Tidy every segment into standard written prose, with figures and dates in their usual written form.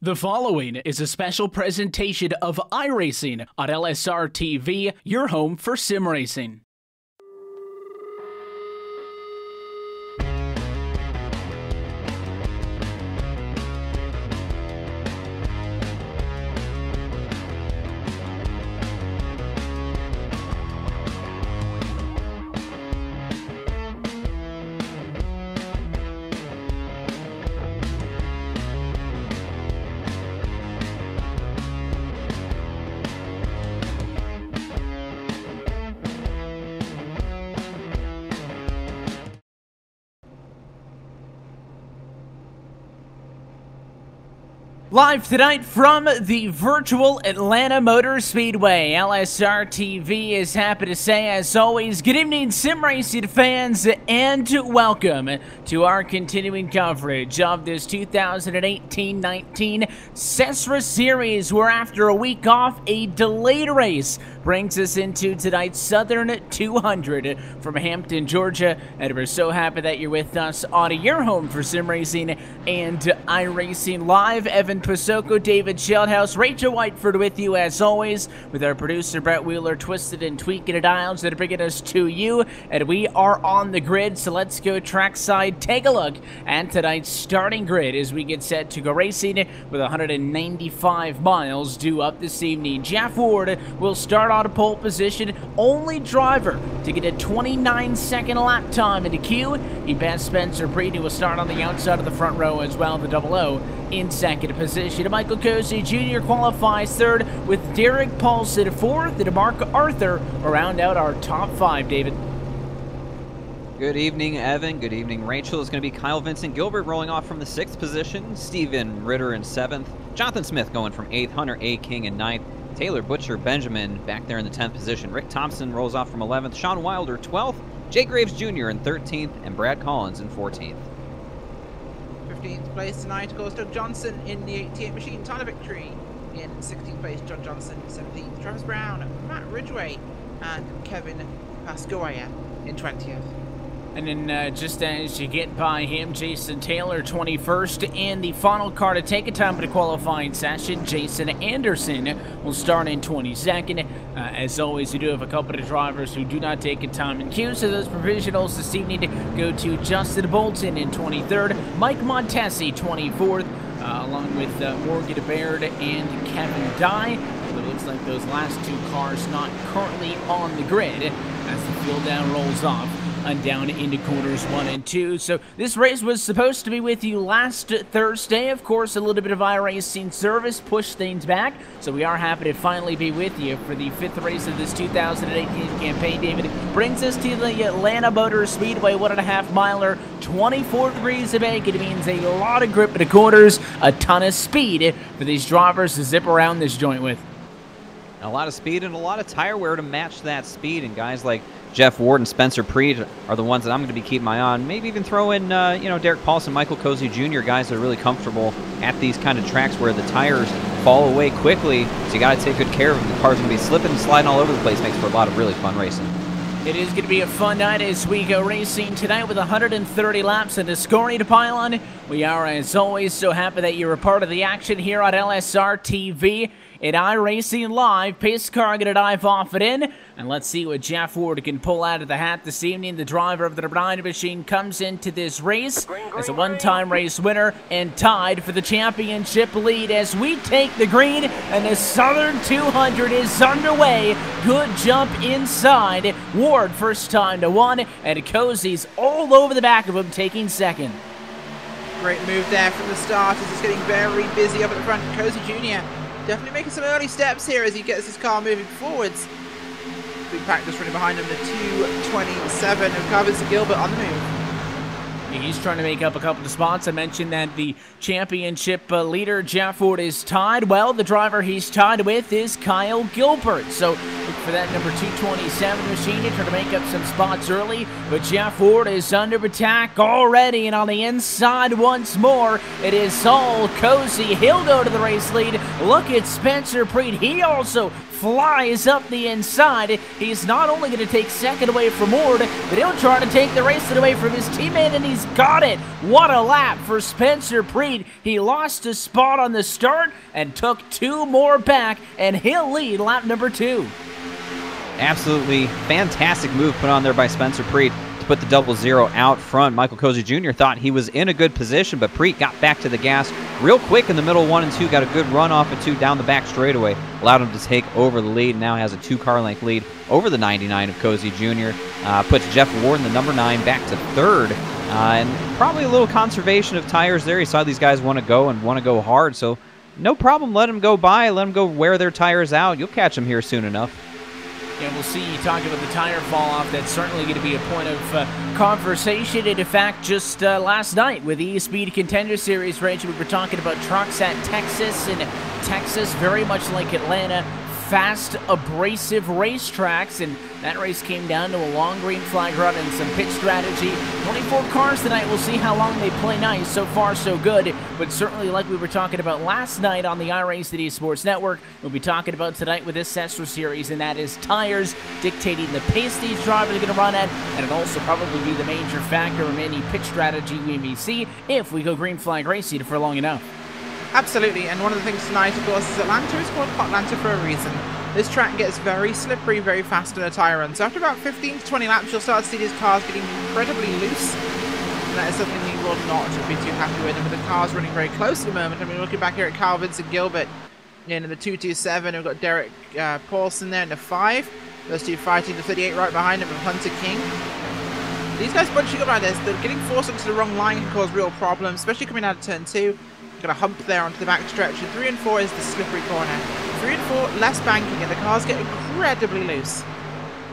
The following is a special presentation of iRacing on LSRTV, your home for sim racing. Live tonight from the virtual Atlanta Motor Speedway, LSRTV is happy to say, as always, good evening sim racing fans, and welcome to our continuing coverage of this 2018-19 SESRA series, where after a week off, a delayed race brings us into tonight's Southern 200 from Hampton, Georgia, and we're so happy that you're with us on your home for sim racing and iRacing Live. Evan Pasoko, David Sheldhouse, Rachel Whiteford with you as always, with our producer Brett Wheeler twisted and tweaking the dials that are bringing us to you, and we are on the grid. So let's go trackside, take a look at tonight's starting grid as we get set to go racing with 195 miles due up this evening. Jeff Ward will start on a pole position, only driver to get a 29-second lap time in the queue. He passed Spencer Breed, who will start on the outside of the front row as well, the 00 in second position. Michael Cozy Jr. qualifies third, with Derek Paulson fourth, and Mark Arthur will round out our top five. David. Good evening, Evan. Good evening, Rachel. It's going to be Kyle Vincent Gilbert rolling off from the 6th position, Steven Ritter in 7th, Jonathan Smith going from 8th, Hunter A. King in 9th, Taylor Butcher Benjamin back there in the 10th position, Rick Thompson rolls off from 11th, Sean Wilder 12th, Jay Graves Jr. in 13th, and Brad Collins in 14th. 15th place tonight goes Doug Johnson in the 88 machine. Tyler Victory in 16th place, John Johnson 17th, Travis Brown, Matt Ridgway, and Kevin Pascoia in 20th. And then just as you get by him, Jason Taylor 21st, and the final car to take a time for the qualifying session, Jason Anderson will start in 22nd. As always, we do have a couple of drivers who do not take a time in queue, so those provisionals this evening go to Justin Bolton in 23rd, Mike Montesi 24th, along with Morgan Baird and Kevin Dye. But it looks like those last two cars not currently on the grid as the field down rolls off and down into corners 1 and 2. So this race was supposed to be with you last Thursday. Of course, a little bit of iRacing service pushed things back, so we are happy to finally be with you for the 5th race of this 2018 campaign. David, brings us to the Atlanta Motor Speedway 1.5 miler, 24 degrees of bacon. It means a lot of grip in the corners, a ton of speed for these drivers to zip around this joint with. A lot of speed and a lot of tire wear to match that speed, and guys like Jeff Ward and Spencer Preed are the ones that I'm going to be keeping my eye on. Maybe even throw in, Derek Paulson, Michael Cozy Jr., guys that are really comfortable at these kind of tracks where the tires fall away quickly, so you got to take good care of them. The car's going to be slipping and sliding all over the place. Makes for a lot of really fun racing. It is going to be a fun night as we go racing tonight with 130 laps and a scoring to pile on. We are, as always, so happy that you're a part of the action here on LSRTV and iRacing Live. Pace car going to dive off it in, and let's see what Jeff Ward can pull out of the hat this evening. The driver of the Brine machine comes into this race as a one-time race winner and tied for the championship lead as we take the green, and the Southern 200 is underway. Good jump inside. Ward first time to 1, and Cozy's all over the back of him, taking second. Great move there from the start as it's getting very busy up at the front. Cozy Jr. definitely making some early steps here as he gets his car moving forwards. Big practice running behind him, the 227 of Kyle Vincent Gilbert on the move. He's trying to make up a couple of spots. I mentioned that the championship leader, Jeff Ward, is tied. Well, the driver he's tied with is Kyle Gilbert. So look for that number 227 machine to try to make up some spots early. But Jeff Ward is under attack already, and on the inside once more, it is all Cozy. He'll go to the race lead. Look at Spencer Preed. He also flies up the inside. He's not only going to take second away from Ward, but he'll try to take the race away from his teammate, and he's got it. What a lap for Spencer Preet. He lost his spot on the start and took 2 more back, and he'll lead lap number 2. Absolutely fantastic move put on there by Spencer Preet to put the 0-0 out front. Michael Cozy Jr. thought he was in a good position, but Preet got back to the gas real quick in the middle 1 and 2, got a good run off of 2 down the back straightaway, allowed him to take over the lead, now has a 2-car length lead over the 99 of Cozy Jr. Puts Jeff Warden, the number 9, back to 3rd, and probably a little conservation of tires there. He saw these guys want to go and want to go hard, so no problem, let them go by, let them go wear their tires out. You'll catch them here soon enough. Yeah, we'll see. You talk about the tire fall-off. That's certainly going to be a point of conversation. And in fact, just last night with the E-Speed Contender Series, Rachel, we were talking about trucks at Texas. And Texas, very much like Atlanta, fast, abrasive racetracks, and that race came down to a long green flag run and some pit strategy. 24 cars tonight. We'll see how long they play nice. So far, so good, but certainly like we were talking about last night on the iRacing Sports Network, we'll be talking about tonight with this SESRA series, and that is tires dictating the pace these drivers are going to run at, and it'll also probably be the major factor in any pit strategy we may see if we go green flag racing for long enough. Absolutely, and one of the things tonight, of course, is Atlanta is called Atlanta for a reason. This track gets very slippery very fast in a tire run, so after about 15 to 20 laps, you'll start to see these cars getting incredibly loose, and that is something we will not be too happy with. And with the cars running very close at the moment, I mean, looking back here at Carl Vincent Gilbert in the 227, we've got Derek Paulson there in the 5, those two fighting the 38 right behind him with Hunter King. These guys bunching up like this, they're getting forced into the wrong line can cause real problems, especially coming out of turn 2. Got a hump there onto the back stretch, and 3 and 4 is the slippery corner. 3 and 4 less banking, and the cars get incredibly loose.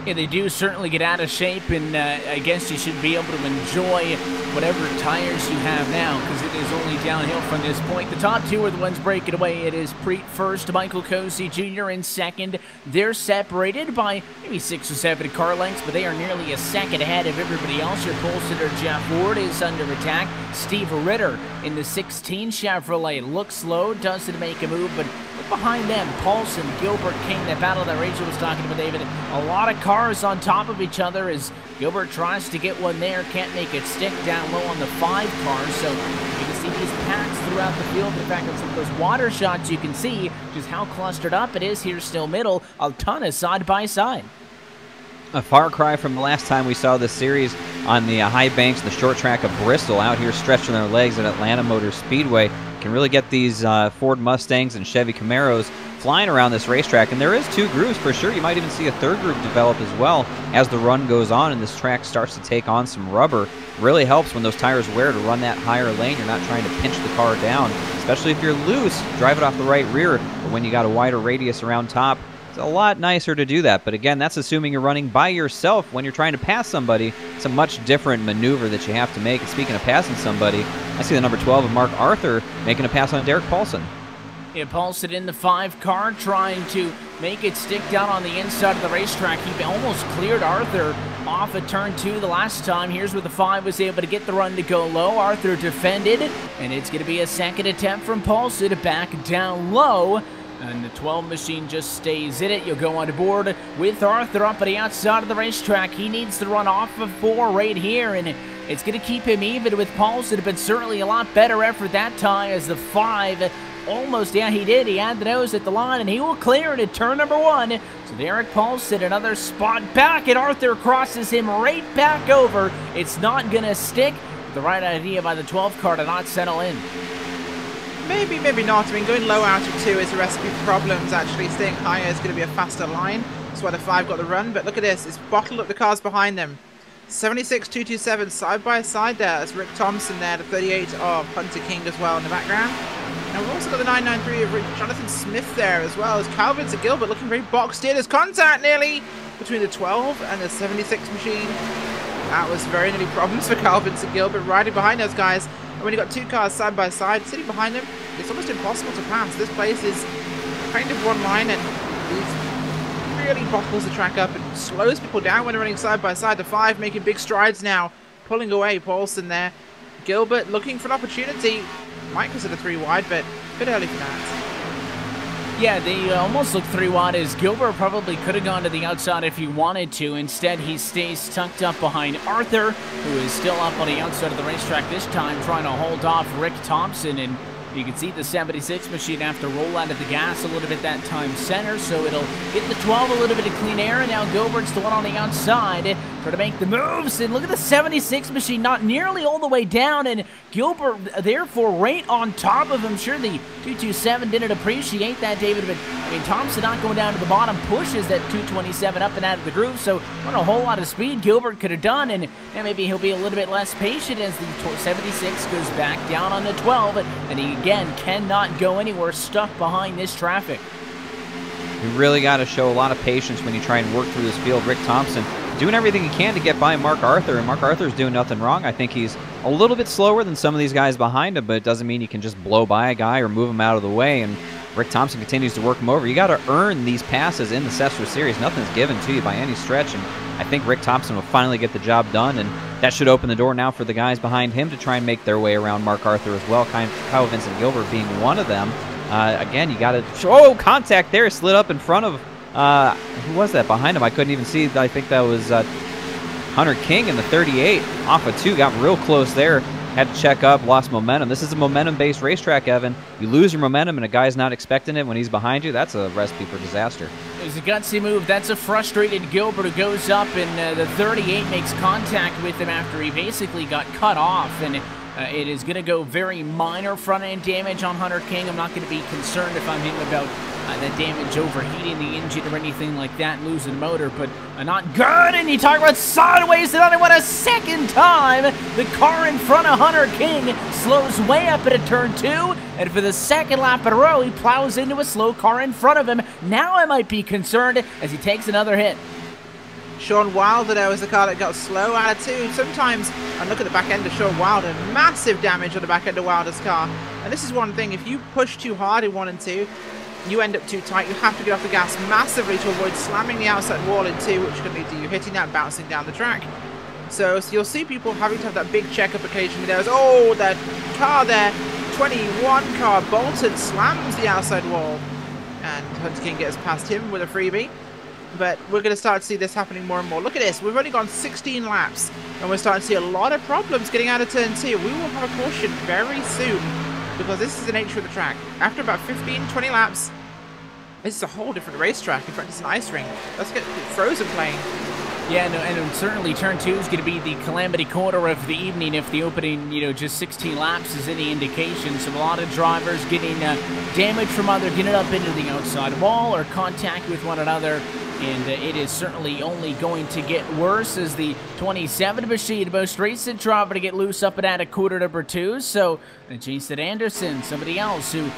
Yeah, they do certainly get out of shape, and I guess you should be able to enjoy whatever tires you have now, because it is only downhill from this point. The top 2 are the ones breaking away. It is Preet first, Michael Cozy Jr. in second. They're separated by maybe 6 or 7 car lengths, but they are nearly a second ahead of everybody else. Your pole sitter Jeff Ward is under attack. Steve Ritter in the 16 Chevrolet looks slow, doesn't make a move, but behind them, Paulson, Gilbert, King, that battle that Rachel was talking about, David. A lot of cars on top of each other as Gilbert tries to get one there, can't make it stick down low on the 5 cars, so you can see these packs throughout the field. In fact, on some of those water shots, you can see just how clustered up it is here still middle, a ton of side-by-side. A far cry from the last time we saw this series on the high banks, the short track of Bristol, out here stretching their legs at Atlanta Motor Speedway. Can really get these Ford Mustangs and Chevy Camaros flying around this racetrack, and there is 2 groups for sure. You might even see a 3rd group develop as well as the run goes on and this track starts to take on some rubber. Really helps when those tires wear to run that higher lane. You're not trying to pinch the car down, especially if you're loose, drive it off the right rear, but when you got a wider radius around top, it's a lot nicer to do that. But again, that's assuming you're running by yourself. When you're trying to pass somebody, it's a much different maneuver that you have to make. And speaking of passing somebody, I see the number 12 of Mark Arthur making a pass on Derek Paulson. Yeah, Paulson in the 5 car trying to make it stick down on the inside of the racetrack. He almost cleared Arthur off of turn 2 the last time. Here's where the 5 was able to get the run to go low. Arthur defended, and it's going to be a second attempt from Paulson to back down low. And the 12 machine just stays in it. You'll go on board with Arthur up at the outside of the racetrack. He needs to run off of 4 right here, and it's going to keep him even with Paulson, but certainly a lot better effort that time as the 5 almost, yeah, he did. He had the nose at the line, and he will clear it at turn number 1. So Derek Paulson, another spot back, and Arthur crosses him right back over. It's not going to stick. The right idea by the 12 car to not settle in. Maybe, maybe not. I mean, going low out of 2 is a recipe for problems. Actually, staying higher is going to be a faster line. That's why the 5 got the run. But look at this. It's bottled up the cars behind them. 76, 227 side by side there. That's Rick Thompson there. The 38 of Hunter King as well in the background. Now we've also got the 993 of Jonathan Smith there as well as Calvin to Gilbert looking very boxed in. There's contact nearly between the 12 and the 76 machine. That was very nearly problems for Calvin to Gilbert riding behind those guys. And when you've got 2 cars side by side sitting behind them, it's almost impossible to pass. This place is kind of one line and it really bottles the track up and slows people down when they're running side by side. The 5 making big strides now, pulling away Paulson there. Gilbert looking for an opportunity. Might consider 3 wide, but a bit early for that. Yeah, they almost look 3 wide, as Gilbert probably could have gone to the outside if he wanted to. Instead, he stays tucked up behind Arthur, who is still up on the outside of the racetrack this time, trying to hold off Rick Thompson. And you can see the 76 machine have to roll out of the gas a little bit that time center, so it'll get the 12 a little bit of clean air, and now Gilbert's the one on the outside trying to make the moves. And look at the 76 machine, not nearly all the way down, and Gilbert therefore right on top of him. Sure, the 227 didn't appreciate that, David, but I mean, Thompson not going down to the bottom pushes that 227 up and out of the groove, so not a whole lot of speed Gilbert could have done, and maybe he'll be a little bit less patient as the 76 goes back down on the 12, and he again cannot go anywhere, stuck behind this traffic. You really got to show a lot of patience when you try and work through this field. Rick Thompson doing everything he can to get by Mark Arthur, and Mark Arthur's doing nothing wrong. I think he's a little bit slower than some of these guys behind him, but it doesn't mean you can just blow by a guy or move him out of the way, and Rick Thompson continues to work him over. You got to earn these passes in the SESRA Series. Nothing's given to you by any stretch, and I think Rick Thompson will finally get the job done, and that should open the door now for the guys behind him to try and make their way around Mark Arthur as well, Kyle Vincent Gilbert being one of them. Again, you got to show contact there, slid up in front of, who was that behind him? I couldn't even see. I think that was Hunter King in the 38, off of 2, got real close there. Had to check up, lost momentum. This is a momentum-based racetrack, Evan. You lose your momentum and a guy's not expecting it when he's behind you, that's a recipe for disaster. It was a gutsy move. That's a frustrated Gilbert who goes up, and the 38 makes contact with him after he basically got cut off, and it is going to go very minor front-end damage on Hunter King. I'm not going to be concerned if I'm thinking about that damage overheating the engine or anything like that and losing motor, but not good. And you talk about sideways, and what a second time the car in front of Hunter King slows way up at a turn 2, and for the second lap in a row he plows into a slow car in front of him. Now I might be concerned as he takes another hit. Sean Wilder there was the car that got slow out of 2. Sometimes, and look at the back end of Sean Wilder, massive damage on the back end of Wilder's car. And this is one thing, if you push too hard in 1 and 2, you end up too tight. You have to get off the gas massively to avoid slamming the outside wall in 2, which can lead to you hitting that, bouncing down the track. So you'll see people having to have that big checkup occasionally. There's, oh, that car there, 21 car bolted, slams the outside wall. And Hunter King gets past him with a freebie. But we're going to start to see this happening more and more. Look at this. We've only gone 16 laps, and we're starting to see a lot of problems getting out of turn 2. We will have a caution very soon, because this is the nature of the track. After about 15, 20 laps, this is a whole different racetrack. In fact, it's an ice ring. Let's get frozen playing. Yeah, no, and certainly turn 2 is going to be the calamity corner of the evening if the opening, just 16 laps is any indication. So a lot of drivers getting damage from either getting up into the outside wall or contact with one another. And it is certainly only going to get worse as the 27 machine, most recent driver to get loose up and out of quarter number 2. So Jason Anderson, somebody else who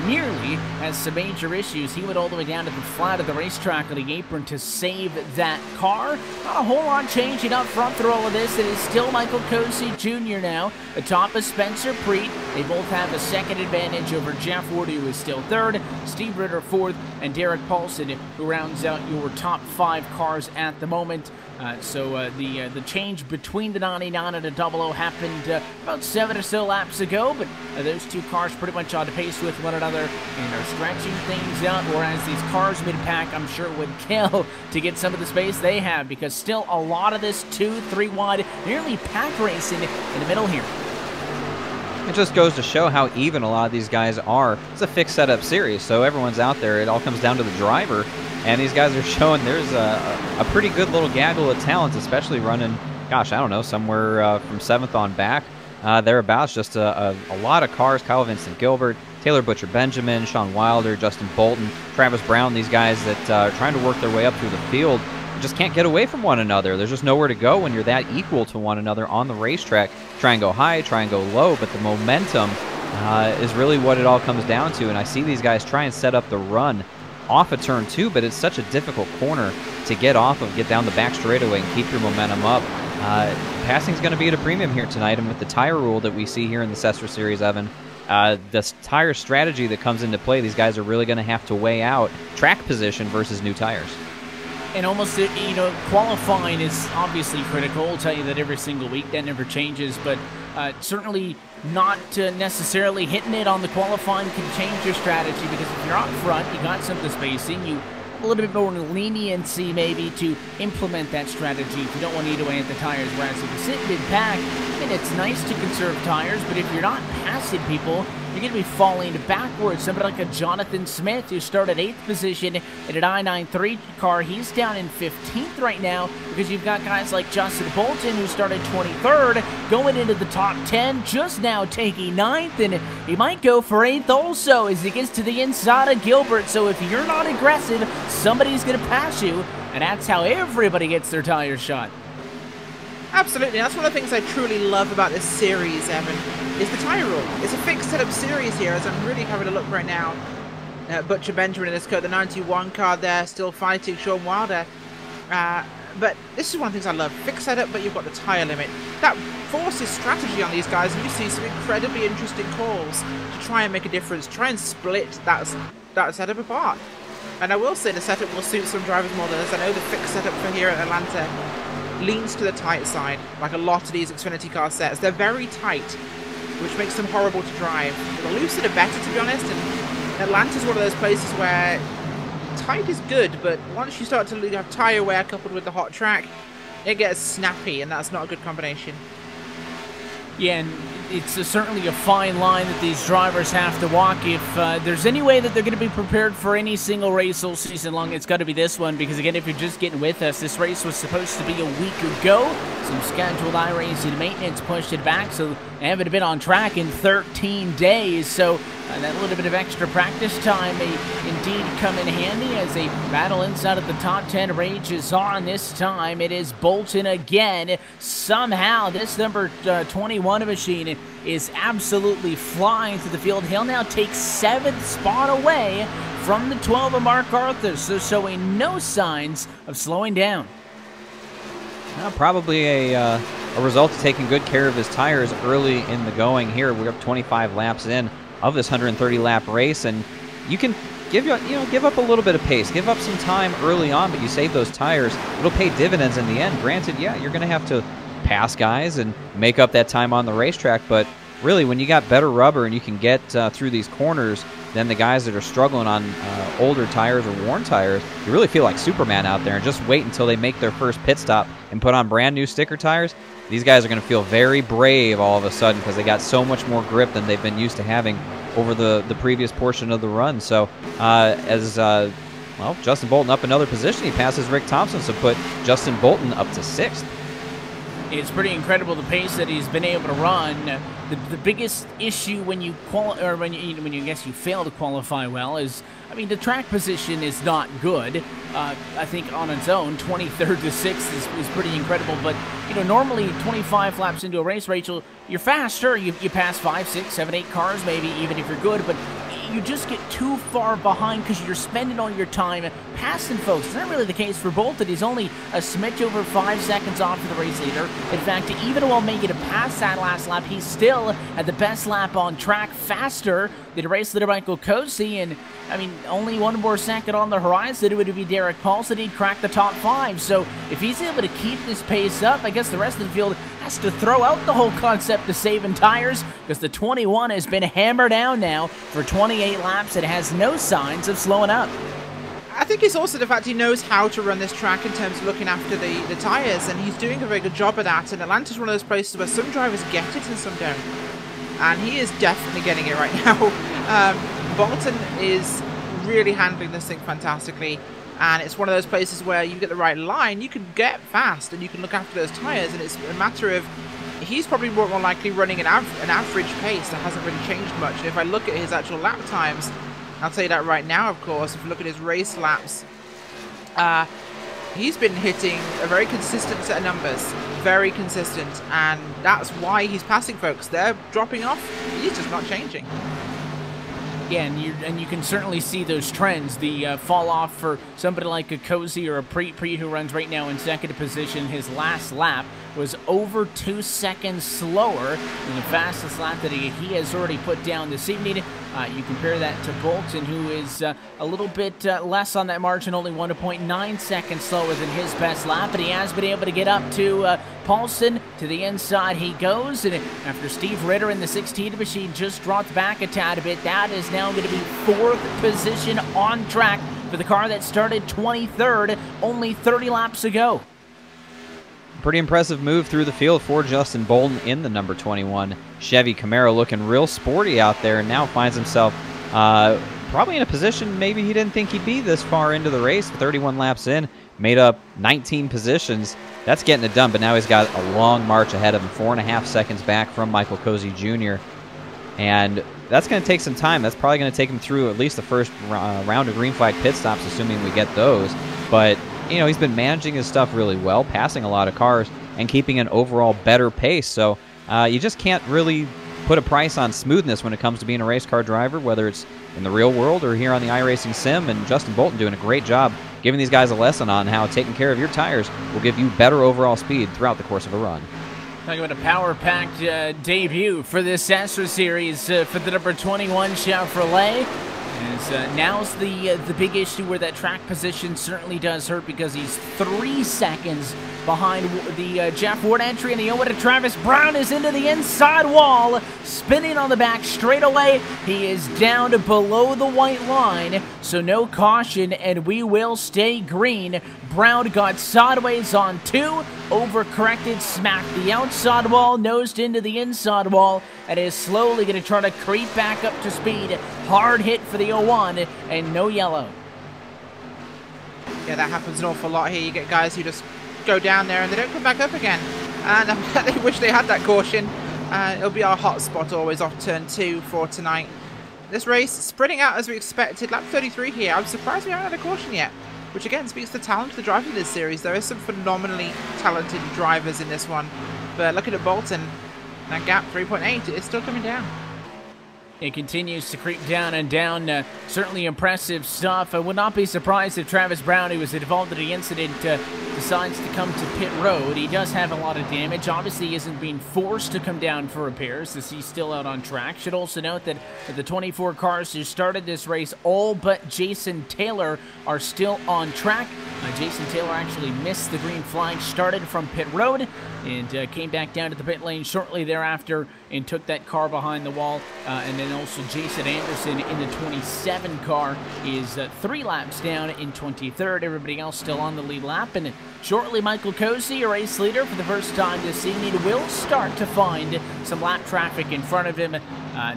nearly has some major issues. He went all the way down to the flat of the racetrack on the apron to save that car. Not a whole lot changing up front through all of this. It is still Michael Cozy Jr. now atop of Spencer Preet. They both have a second advantage over Jeff Ward, who is still 3rd, Steve Ritter 4th, and Derek Paulson, who rounds out your top 5 cars at the moment. So the change between the 99 and the 00 happened about 7 or so laps ago, but those 2 cars pretty much on pace with one another and are stretching things out, whereas these cars mid-pack I'm sure would kill to get some of the space they have, because still a lot of this 2-3 wide, nearly pack racing in the middle here. It just goes to show how even a lot of these guys are. It's a fixed setup series, so everyone's out there. It all comes down to the driver, and these guys are showing there's a pretty good little gaggle of talents, especially running, gosh, I don't know, somewhere from 7th on back, thereabouts. Just a lot of cars. Kyle Vincent Gilbert, Taylor Butcher Benjamin, Sean Wilder, Justin Bolton, Travis Brown, these guys that are trying to work their way up through the field. Just can't get away from one another. There's just nowhere to go when you're that equal to one another on the racetrack. Try and go high, try and go low, but the momentum is really what it all comes down to. And I see these guys try and set up the run off of turn 2, but it's such a difficult corner to get off of, get down the back straightaway and keep your momentum up. Passing is going to be at a premium here tonight, and with the tire rule that we see here in the SESRA Series, Evan, this tire strategy that comes into play, these guys are really going to have to weigh out track position versus new tires. And almost, qualifying is obviously critical. I'll tell you that every single week. That never changes. But Certainly not necessarily hitting it on the qualifying can change your strategy, because if you're out front, you got some of the spacing, you a little bit more leniency maybe to implement that strategy if you don't want to eat away at the tires. Whereas if you sit mid-pack, and it's nice to conserve tires, but if you're not passing people, you're going to be falling backwards. Somebody like a Jonathan Smith, who started 8th position in an I-93 car, he's down in 15th right now, because you've got guys like Justin Bolton, who started 23rd, going into the top 10, just now taking 9th, and he might go for 8th also as he gets to the inside of Gilbert. So if you're not aggressive, somebody's going to pass you, and that's how everybody gets their tires shot. Absolutely, that's one of the things I truly love about this series, Evan, is the tyre rule. It's a fixed setup series here, as I'm really having a look right now. Butcher Benjamin in this car, the 91 car there, still fighting Sean Wilder. But this is one of the things I love. Fixed setup, but you've got the tyre limit. That forces strategy on these guys, and you see some incredibly interesting calls to try and make a difference, try and split that setup apart. And I will say the setup will suit some drivers more than others. I know the fixed setup for here at Atlanta leans to the tight side, like a lot of these Xfinity car sets. They're very tight, which makes them horrible to drive. The looser the better, to be honest, and Atlanta's one of those places where tight is good, but once you start to have tyre wear coupled with the hot track, it gets snappy, and that's not a good combination. Yeah, and it's certainly a fine line that these drivers have to walk. If there's any way that they're going to be prepared for any single race all season long, it's got to be this one, because again, if you're just getting with us, this race was supposed to be a week ago. Some scheduled iRacing maintenance pushed it back, so they haven't been on track in 13 days, so that little bit of extra practice time may indeed come in handy as they battle inside of the top 10. Rages on. This time it is Bolton again. Somehow this number 21 machine is absolutely flying through the field. He'll now take 7th spot away from the 12 of Mark Arthur, so showing no signs of slowing down. Well, probably a result of taking good care of his tires early in the going here. We're up 25 laps in of this 130-lap race, and you can give up a little bit of pace, give up some time early on, but you save those tires. It'll pay dividends in the end. Granted, yeah, you're going to have to pass guys and make up that time on the racetrack, but really, when you got better rubber and you can get through these corners than the guys that are struggling on older tires or worn tires, you really feel like Superman out there. And just wait until they make their first pit stop and put on brand new sticker tires. These guys are going to feel very brave all of a sudden, because they got so much more grip than they've been used to having over the previous portion of the run. So well, Justin Bolton up another position. He passes Rick Thompson, so put Justin Bolton up to 6th. It's pretty incredible the pace that he's been able to run. The biggest issue when you fail to qualify well is, I mean, the track position is not good. I think on its own, 23rd to 6th is pretty incredible. But normally 25 laps into a race, Rachel, you're faster. You pass 5, 6, 7, 8 cars maybe, even if you're good. But you just get too far behind because you're spending all your time passing folks. It's not really the case for Bolton. He's only a smidge over 5 seconds off of the race leader. In fact, even while making it past that last lap, he's still at the best lap on track, faster than race leader Michael Cosi. And I mean, only one more second on the horizon, it would be Derek Paulson. He'd crack the top 5. So if he's able to keep this pace up, I guess the rest of the field has to throw out the whole concept of saving tires, because the 21 has been hammered down now for 28 laps. It has no signs of slowing up. I think it's also the fact he knows how to run this track in terms of looking after the tyres, and he's doing a very good job of that. And Atlanta's one of those places where some drivers get it and some don't. And he is definitely getting it right now. Bolton is really handling this thing fantastically. And it's one of those places where you get the right line, you can get fast and you can look after those tyres. And it's a matter of, he's probably more likely running an average pace that hasn't really changed much. And if I look at his actual lap times, I'll tell you that right now, of course, if you look at his race laps, he's been hitting a very consistent set of numbers. Very consistent. And that's why he's passing folks. They're dropping off. He's just not changing. Yeah, and you can certainly see those trends. The fall off for somebody like a Cozy or a Preet who runs right now in second position. His last lap was over 2 seconds slower than the fastest lap that he has already put down this evening. You compare that to Bolton, who is a little bit less on that margin, only 1.9 seconds slower than his best lap, but he has been able to get up to Paulson. To the inside he goes, and after Steve Ritter in the 16 machine just dropped back a tad bit, that is now going to be 4th position on track for the car that started 23rd only 30 laps ago. Pretty impressive move through the field for Justin Bolton in the number 21 Chevy Camaro, looking real sporty out there, and now finds himself probably in a position maybe he didn't think he'd be this far into the race. 31 laps in, made up 19 positions. That's getting it done, but now he's got a long march ahead of him, 4.5 seconds back from Michael Cozy Jr., and that's going to take some time. That's probably going to take him through at least the first round of green flag pit stops, assuming we get those. But you know, he's been managing his stuff really well, passing a lot of cars, and keeping an overall better pace. So you just can't really put a price on smoothness when it comes to being a race car driver, whether it's in the real world or here on the iRacing Sim. And Justin Bolton doing a great job giving these guys a lesson on how taking care of your tires will give you better overall speed throughout the course of a run. Talking about a power-packed debut for this SESRA series for the number 21 Chevrolet. Now's the big issue where that track position certainly does hurt, because he's 3 seconds behind the Jeff Ward entry, and the over to Travis Brown is into the inside wall, spinning on the back straightaway. He is down to below the white line, so no caution, and we will stay green. Brown got sideways on 2, overcorrected, smacked the outside wall, nosed into the inside wall, and is slowly going to try to creep back up to speed. Hard hit for the 01, and no yellow. Yeah, that happens an awful lot here. You get guys who just go down there and they don't come back up again. And they wish they had that caution. It'll be our hot spot always off turn 2 for tonight. This race spreading out as we expected. Lap 33 here. I'm surprised we haven't had a caution yet, which again speaks to the talent of the driver in this series. There is some phenomenally talented drivers in this one. But looking at Bolton, that gap 3.8 is still coming down. It continues to creep down and down. Certainly impressive stuff. I would not be surprised if Travis Brown, who was involved in the incident, decides to come to pit road. He does have a lot of damage. Obviously, he isn't being forced to come down for repairs, as he's still out on track. Should also note that the 24 cars who started this race, all but Jason Taylor, are still on track. Jason Taylor actually missed the green flag, started from pit road, and came back down to the pit lane shortly thereafter and took that car behind the wall. And then also Jason Anderson in the 27 car is 3 laps down in 23rd. Everybody else still on the lead lap. And shortly, Michael Cozy, a race leader for the first time this evening, will start to find some lap traffic in front of him.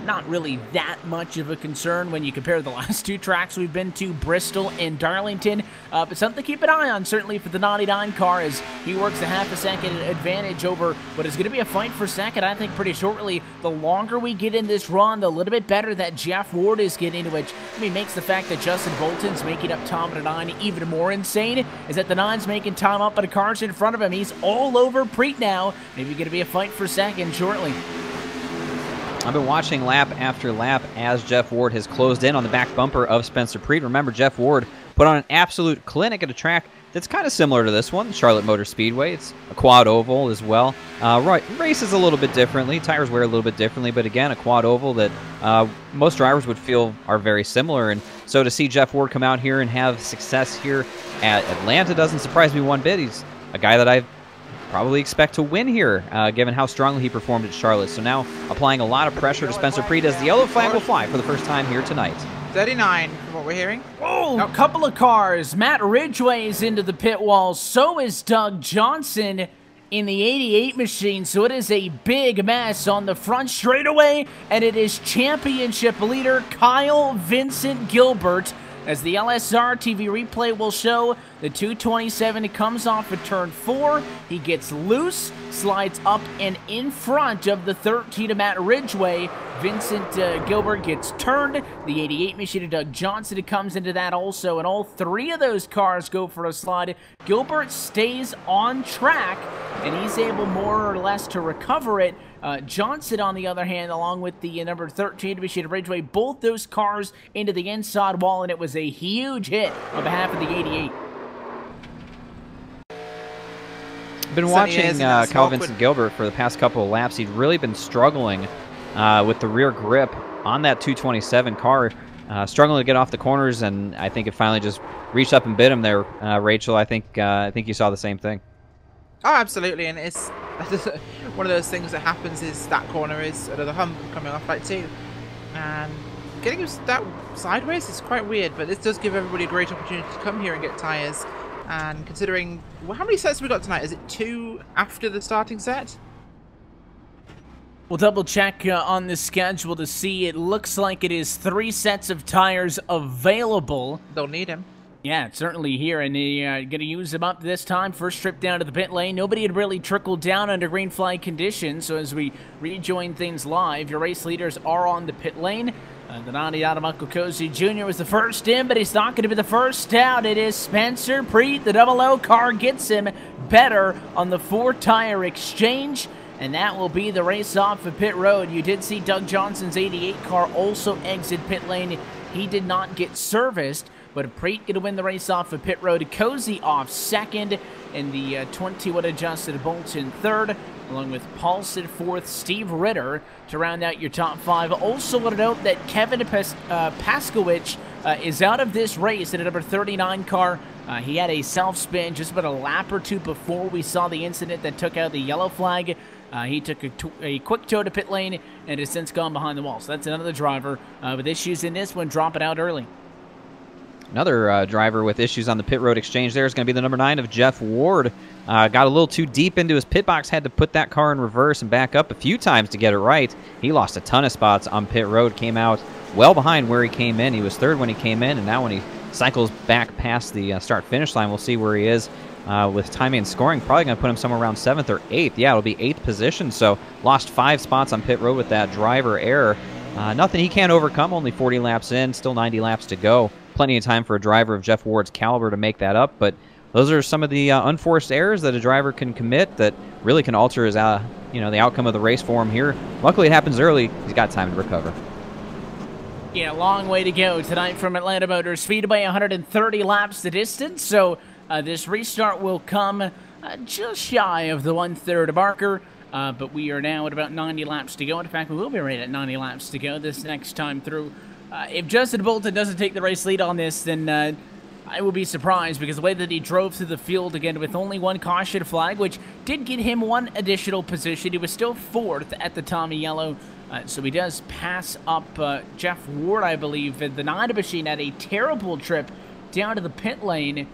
Not really that much of a concern when you compare the last 2 tracks we've been to, Bristol and Darlington. But something to keep an eye on, certainly for the 99 car, as he works a half a second advantage over what is going to be a fight for second, I think, pretty shortly. The longer we get in this run, the little bit better that Jeff Ward is getting, which, I mean, makes the fact that Justin Bolton's making up time at a 9 even more insane, is that the 9's making time up, but the car's in front of him. He's all over Preet now. Maybe going to be a fight for second shortly. I've been watching lap after lap as Jeff Ward has closed in on the back bumper of Spencer Preet. Remember, Jeff Ward put on an absolute clinic at a track that's kind of similar to this one, Charlotte Motor Speedway. It's a quad oval as well. Races a little bit differently. Tires wear a little bit differently, but again, a quad oval that most drivers would feel are very similar. And so to see Jeff Ward come out here and have success here at Atlanta doesn't surprise me one bit. He's a guy that I probably expect to win here, given how strongly he performed at Charlotte. So now applying a lot of pressure to Spencer Preet as the yellow flag will fly for the first time here tonight. 39 from what we're hearing. Oh, a couple of cars. Matt Ridgway is into the pit wall. So is Doug Johnson in the 88 machine. So it is a big mess on the front straightaway, and it is championship leader Kyle Vincent Gilbert. As the LSRTV replay will show, the 227 comes off at turn 4. He gets loose, slides up and in front of the 13 of Matt Ridgway. Vincent Gilbert gets turned. The 88 machine of Doug Johnson comes into that also, and all 3 of those cars go for a slide. Gilbert stays on track, and he's able more or less to recover it Johnson, on the other hand, along with the number 13 Machine Ridgeway, both those cars into the inside wall, and it was a huge hit on behalf of the 88. Been watching Kyle Vincent Gilbert for the past couple of laps. He'd really been struggling with the rear grip on that 227 car, struggling to get off the corners, and I think it finally just reached up and bit him there. Rachel, I think you saw the same thing. Oh, absolutely, and it's one of those things that happens is that corner is another hump coming off like two, and getting that sideways is quite weird, but this does give everybody a great opportunity to come here and get tyres. And considering, well, how many sets have we got tonight? Is it 2 after the starting set? We'll double check on the schedule to see. It looks like it is 3 sets of tires available. They'll need him. Yeah, certainly here, and they're going to use them up this time. First trip down to the pit lane. Nobody had really trickled down under green flag conditions, so as we rejoin things live, your race leaders are on the pit lane. The 90 out of Michael Cozy Jr. was the first in, but he's not going to be the first out. It is Spencer Preet. The 00 car gets him better on the 4-tire exchange, and that will be the race off of pit road. You did see Doug Johnson's 88 car also exit pit lane. He did not get serviced, but Preet going to win the race off of pit road. Cozy off second, and the 21 adjusted Bolton third, along with Paulson fourth, Steve Ritter to round out your top 5. Also want to note that Kevin Paskowicz is out of this race in a number 39 car. He had a self-spin just about a lap or two before we saw the incident that took out the yellow flag. He took a quick tow to pit lane and has since gone behind the wall. So that's another driver with issues in this one, dropping out early. Another driver with issues on the pit road exchange there is going to be the number 9 of Jeff Ward. Got a little too deep into his pit box, had to put that car in reverse and back up a few times to get it right. He lost a ton of spots on pit road, came out well behind where he came in. He was third when he came in, and now when he cycles back past the start-finish line, we'll see where he is with timing and scoring. Probably going to put him somewhere around 7th or 8th. Yeah, it'll be 8th position, so lost 5 spots on pit road with that driver error. Nothing he can't overcome, only 40 laps in, still 90 laps to go. Plenty of time for a driver of Jeff Ward's caliber to make that up, but those are some of the unforced errors that a driver can commit that really can alter his, the outcome of the race for him here. Luckily, it happens early. He's got time to recover. Yeah, long way to go tonight from Atlanta Motor Speedway, 130 laps the distance, so this restart will come just shy of the 1/3 marker, but we are now at about 90 laps to go. In fact, we will be right at 90 laps to go this next time through. If Justin Bolton doesn't take the race lead on this, then I will be surprised, because the way that he drove through the field again with only 1 caution flag, which did get him 1 additional position. He was still 4th at the Tommy Yellow, so he does pass up Jeff Ward, I believe. The 9 machine had a terrible trip down to the pit lane.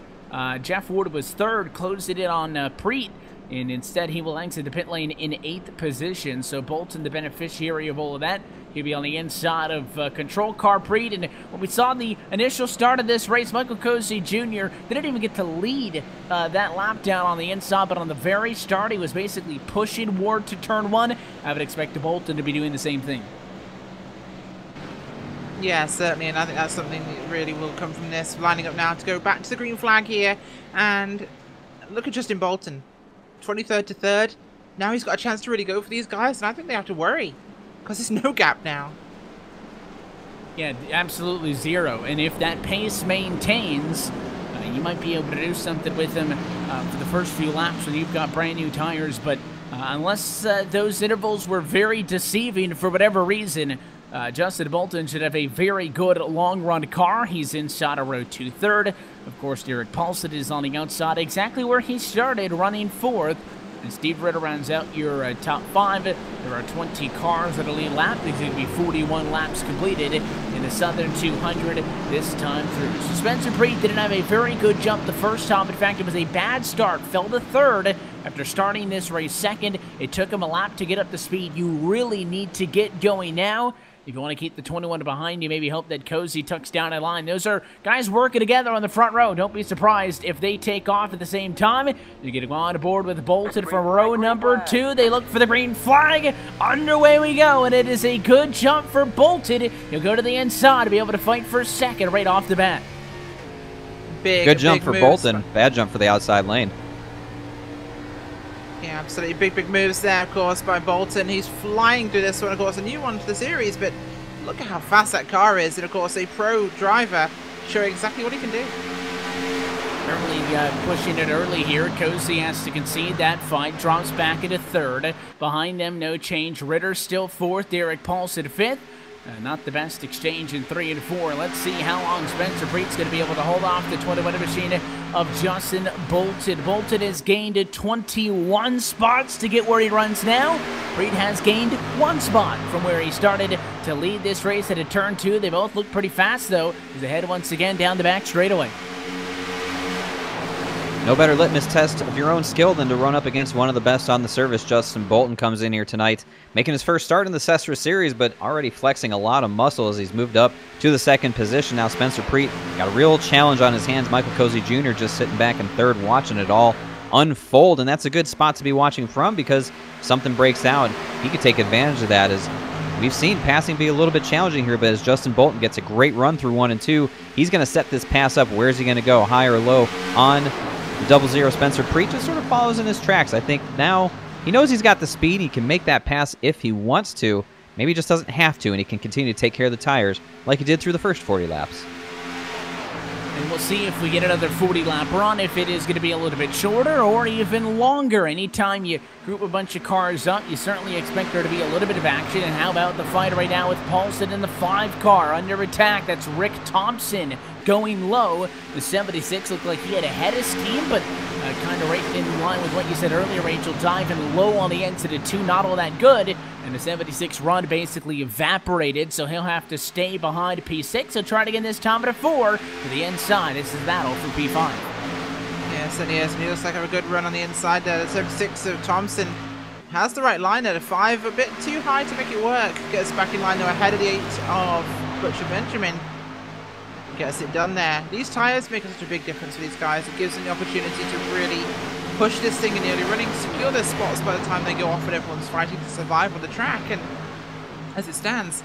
Jeff Ward was 3rd, closed it in on Preet, and instead he will exit the pit lane in 8th position. So Bolton, the beneficiary of all of that. He'll be on the inside of control car Preet. And when we saw the initial start of this race, Michael Cozy Jr. didn't even get to lead that lap down on the inside, but on the very start, he was basically pushing Ward to turn 1. I would expect Bolton to be doing the same thing. Yeah, certainly, and I think that's something that really will come from this. Lining up now to go back to the green flag here, and look at Justin Bolton, 23rd to 3rd. Now he's got a chance to really go for these guys, and I think they have to worry, because there's no gap now. Yeah, absolutely 0. And if that pace maintains, you might be able to do something with him for the first few laps when you've got brand new tires. But unless those intervals were very deceiving for whatever reason, Justin Bolton should have a very good long-run car. He's inside of row 2/3. Of course, Derek Paulson is on the outside, exactly where he started, running 4th. And Steve Ritter rounds out your top 5. There are 20 cars that'll lead lap. There's going to be 41 laps completed in the Southern 200 this time through. So Spencer Preet didn't have a very good jump the first time. In fact, it was a bad start. Fell to 3rd after starting this race 2nd. It took him a lap to get up to speed. You really need to get going now. If you want to keep the 21 behind you, maybe hope that Cozy tucks down a line. Those are guys working together on the front row. Don't be surprised if they take off at the same time. You're going to go on board with Bolton from row number 2. They look for the green flag. Underway we go, and it is a good jump for Bolton. He'll go to the inside to be able to fight for 2nd right off the bat. Good jump for Bolton. Bad jump for the outside lane. Yeah, absolutely. Big moves there, of course, by Bolton. He's flying through this one, of course, a new one to the series, but look at how fast that car is. And, of course, a pro driver showing exactly what he can do. Certainly pushing it early here. Cozy has to concede that fight. Drops back into third. Behind them, no change. Ritter still fourth. Derek Paulson fifth. Not the best exchange in 3 and 4. Let's see how long Spencer Preet's going to be able to hold off the 21 machine of Justin Bolton. Bolton has gained 21 spots to get where he runs now. Preet has gained 1 spot from where he started to lead this race at a turn 2. They both look pretty fast, though. He's ahead once again down the back straightaway. No better litmus test of your own skill than to run up against one of the best on the service. Justin Bolton comes in here tonight, making his first start in the SESRA series, but already flexing a lot of muscle as he's moved up to the 2nd position. Now Spencer Preet got a real challenge on his hands. Michael Cozy Jr. just sitting back in 3rd, watching it all unfold, and that's a good spot to be watching from, because if something breaks out, he could take advantage of that. As we've seen passing be a little bit challenging here, but as Justin Bolton gets a great run through 1 and 2, he's going to set this pass up. Where's he going to go, high or low on the 00 Spencer Preet? Just sort of follows in his tracks. I think now he knows he's got the speed. He can make that pass if he wants to. Maybe he just doesn't have to, and he can continue to take care of the tires like he did through the first 40 laps. And we'll see if we get another 40-lap run, if it is going to be a little bit shorter or even longer. Anytime you group a bunch of cars up, you certainly expect there to be a little bit of action. And how about the fight right now with Paulson in the 5 car under attack? That's Rick Thompson going low. The 76 looked like he had a head of steam, but kind of right in line with what you said earlier, Rachel, diving low on the exit of 2, not all that good. And the 76 run basically evaporated, so he'll have to stay behind P6. He'll try to get this time at a 4 to the inside. This is battle for P5. Yes, and yes, and he looks like a good run on the inside there. The 76 of Thompson has the right line there. The 5 a bit too high to make it work. Gets back in line though, ahead of the 8 of Butcher Benjamin. Gets it done there. These tires make such a big difference for these guys. It gives them the opportunity to really push this thing in the early running, secure their spots by the time they go off and everyone's fighting to survive on the track. And as it stands,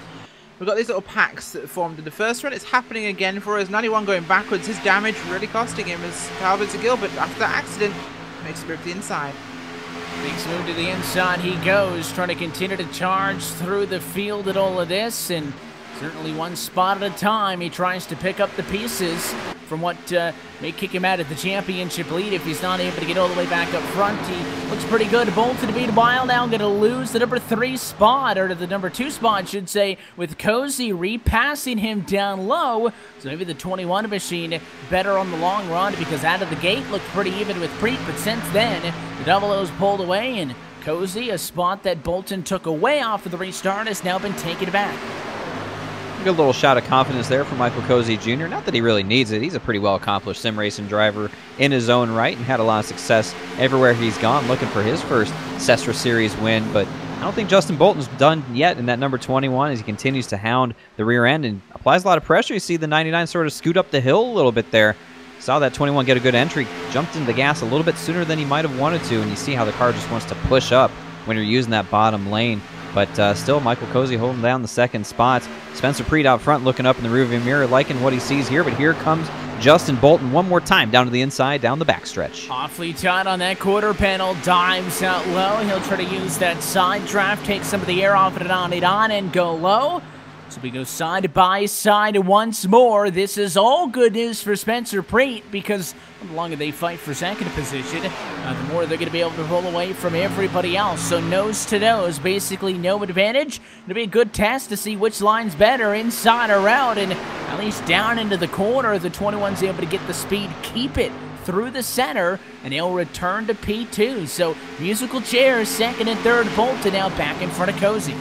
we've got these little packs that formed in the first run. It's happening again for us. 91 going backwards. His damage really costing him as Calvin Gilbert, after that accident, makes a move to the inside. Makes a move to the inside. He goes, trying to continue to charge through the field at all of this, and certainly 1 spot at a time. He tries to pick up the pieces from what may kick him out at the championship lead if he's not able to get all the way back up front. He looks pretty good. Bolton to beat a while now. Going to lose the number 3 spot, or the number 2 spot, I should say, with Cozy repassing him down low. So maybe the 21 machine better on the long run, because out of the gate looked pretty even with Preet, but since then, the 00's pulled away, and Cozy, a spot that Bolton took away off of the restart, has now been taken back. A good little shot of confidence there from Michael Cozy Jr. Not that he really needs it. He's a pretty well-accomplished sim racing driver in his own right and had a lot of success everywhere he's gone, looking for his first SESRA Series win. But I don't think Justin Bolton's done yet in that number 21 as he continues to hound the rear end and applies a lot of pressure. You see the 99 sort of scoot up the hill a little bit there. Saw that 21 get a good entry, jumped into the gas a little bit sooner than he might have wanted to, and you see how the car just wants to push up when you're using that bottom lane. But still, Michael Cozy holding down the 2nd spot. Spencer Preet out front looking up in the rearview mirror, liking what he sees here. But here comes Justin Bolton one more time down to the inside, down the backstretch. Awfully tight on that quarter panel. Dives out low. He'll try to use that side draft, take some of the air off it on and go low. So we go side by side once more. This is all good news for Spencer Preet, because the longer they fight for 2nd position, the more they're going to be able to roll away from everybody else. So nose to nose, basically no advantage. It'll be a good test to see which line's better, inside or out, and at least down into the corner, the 21's able to get the speed, keep it through the center, and he'll return to P2. So musical chairs, 2nd and 3rd, Bolton now back in front of Cozy.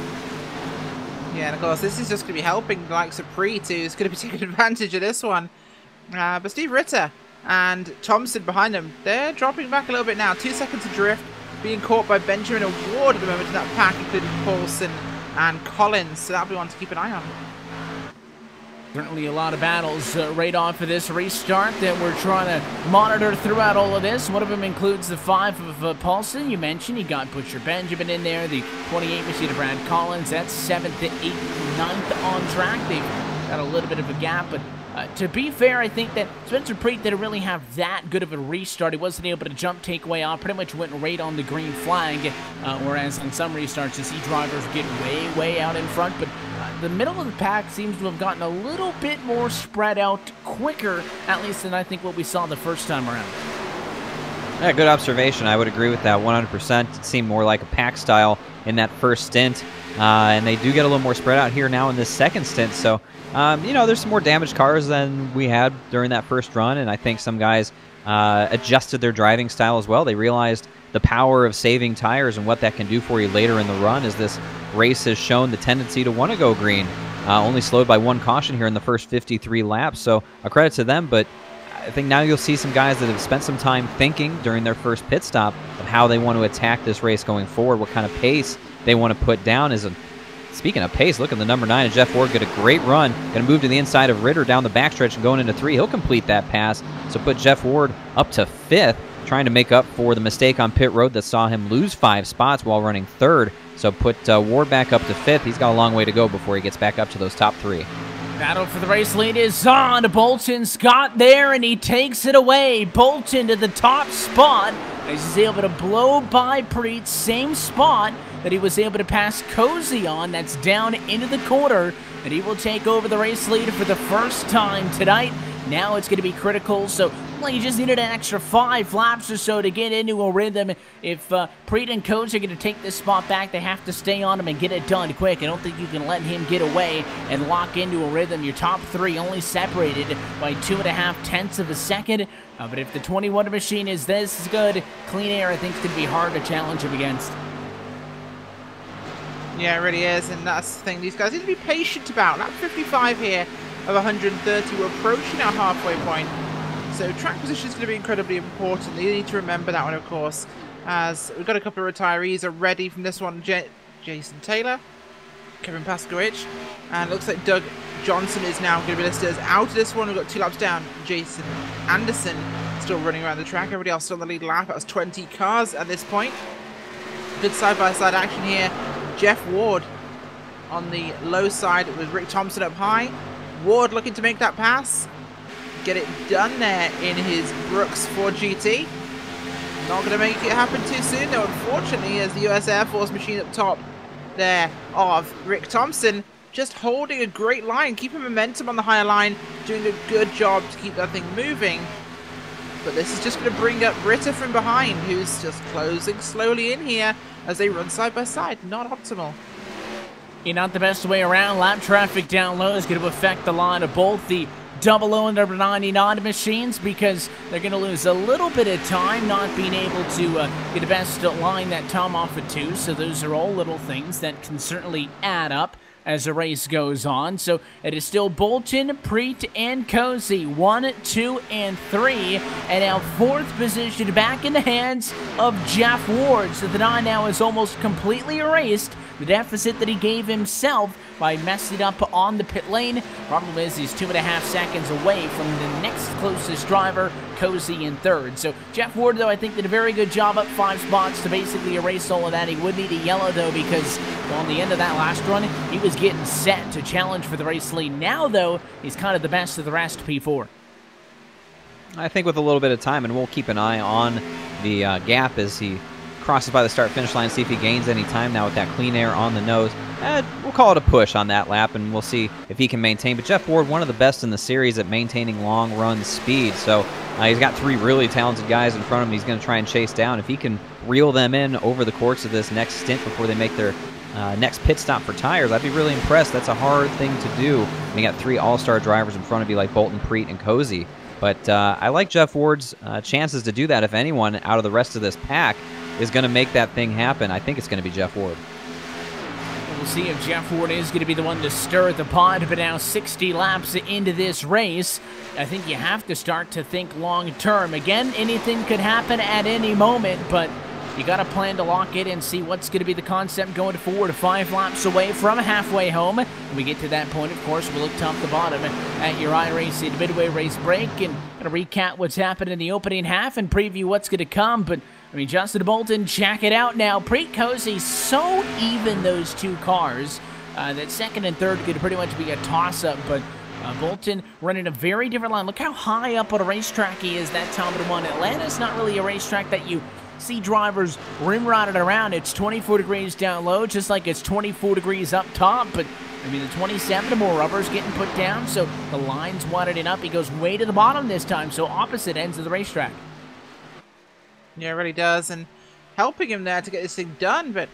Yeah, and of course, this is just going to be helping the likes of Preet, who's going to be taking advantage of this one. But Steve Ritter and Thompson behind them, they're dropping back a little bit now. 2 seconds adrift, being caught by Benjamin and Ward at the moment in that pack, including Paulson and Collins. So that'll be one to keep an eye on. Certainly a lot of battles right off of this restart that we're trying to monitor throughout all of this. One of them includes the 5 of Paulson. You mentioned you got Butcher Benjamin in there, the 28 machine of Brad Collins. That's 7th, 8th, 9th on track. They've got a little bit of a gap, but To be fair, I think that Spencer Preet didn't really have that good of a restart. He wasn't able to jump takeaway off, pretty much went right on the green flag, whereas on some restarts you see drivers get way out in front, but the middle of the pack seems to have gotten a little bit more spread out quicker, at least than I think what we saw the first time around. Yeah, good observation. I would agree with that 100%. It seemed more like a pack style in that first stint, and they do get a little more spread out here now in this second stint. So, you know, there's some more damaged cars than we had during that first run, and I think some guys adjusted their driving style as well. They realized the power of saving tires and what that can do for you later in the run, as this race has shown the tendency to want to go green. Only slowed by one caution here in the first 53 laps, so a credit to them, but I think now you'll see some guys that have spent some time thinking during their first pit stop of how they want to attack this race going forward, what kind of pace they want to put down. Speaking of pace, look at the number 9, and Jeff Ward get a great run. Going to move to the inside of Ritter down the backstretch and going into 3. He'll complete that pass, so put Jeff Ward up to 5th, trying to make up for the mistake on pit road that saw him lose 5 spots while running 3rd. So put Ward back up to 5th. He's got a long way to go before he gets back up to those top 3. Battle for the race lead is on. Bolton's got there, and he takes it away. Bolton to the top spot. He's able to blow by Preet, same spot that he was able to pass Cozy on. That's down into the corner, and he will take over the race lead for the first time tonight. Now it's going to be critical, so well, you just needed an extra 5 laps or so to get into a rhythm. If Preet and Cozy are going to take this spot back, they have to stay on him and get it done quick. I don't think you can let him get away and lock into a rhythm. Your top 3 only separated by 2.5 tenths of a second. But if the 21 machine is this good, Clean Air, I think, is going to be hard to challenge him against. Yeah, it really is, and that's the thing these guys need to be patient about. Lap 55 here of 130. We're approaching our halfway point. So track position is going to be incredibly important. You need to remember that one, of course, as we've got a couple of retirees already from this one. Jason Taylor, Kevin Paskowicz, and it looks like Doug Johnson is now going to be listed as out of this one. We've got 2 laps down. Jason Anderson still running around the track. Everybody else still on the lead lap. That was 20 cars at this point. Good side-by-side action here. Jeff Ward on the low side with Rick Thompson up high. Ward looking to make that pass. Get it done there in his Brooks 4 GT. Not going to make it happen too soon, though, unfortunately, as the US Air Force machine up top there of Rick Thompson just holding a great line, keeping momentum on the higher line, doing a good job to keep that thing moving. But this is just going to bring up Ritter from behind, who's just closing slowly in here as they run side by side. Not optimal. Not the best way around. Lap traffic down low is going to affect the line of both the 00 and number 99 machines, because they're going to lose a little bit of time not being able to get the best line that Tom off at 2. So those are all little things that can certainly add up as the race goes on. So it is still Bolton, Preet, and Cozy, 1, 2, and 3, and now 4th position back in the hands of Jeff Ward. So the 9 now is almost completely erased the deficit that he gave himself by messing up on the pit lane. Problem is he's 2.5 seconds away from the next closest driver, Cozy, in 3rd. So Jeff Ward, though, I think did a very good job up 5 spots to basically erase all of that. He would need a yellow, though, because well, on the end of that last run, he was getting set to challenge for the race lead. Now, though, he's kind of the best of the rest, P4. I think with a little bit of time, and we'll keep an eye on the gap as he crosses by the start-finish line, see if he gains any time now with that Clean Air on the nose. We'll call it a push on that lap, and we'll see if he can maintain. But Jeff Ward, one of the best in the series at maintaining long-run speed. So he's got 3 really talented guys in front of him he's going to try and chase down. If he can reel them in over the course of this next stint before they make their next pit stop for tires, I'd be really impressed. That's a hard thing to do when you got 3 all-star drivers in front of you like Bolton, Preet, and Cozy. But I like Jeff Ward's chances to do that. If anyone out of the rest of this pack is going to make that thing happen, I think it's going to be Jeff Ward. We'll see if Jeff Ward is going to be the one to stir the pot, but now 60 laps into this race, I think you have to start to think long-term. Again, anything could happen at any moment, but you got to plan to lock it and see what's going to be the concept going forward. 5 laps away from halfway home. When we get to that point, of course, we'll look top to bottom at your iRacing Midway race break and kind of recap what's happened in the opening half and preview what's going to come. But I mean, Justin Bolton, check it out now. Preet, Cozy, so even those 2 cars. That 2nd and 3rd could pretty much be a toss-up, but Bolton running a very different line. Look how high up on a racetrack he is, that Talbot 1. Atlanta's not really a racetrack that you see drivers rim-rotted around. It's 24 degrees down low, just like it's 24 degrees up top, but I mean, the 27 or more rubber's getting put down, so the line's widening up. He goes way to the bottom this time, so opposite ends of the racetrack. Yeah, it really does, and helping him there to get this thing done, but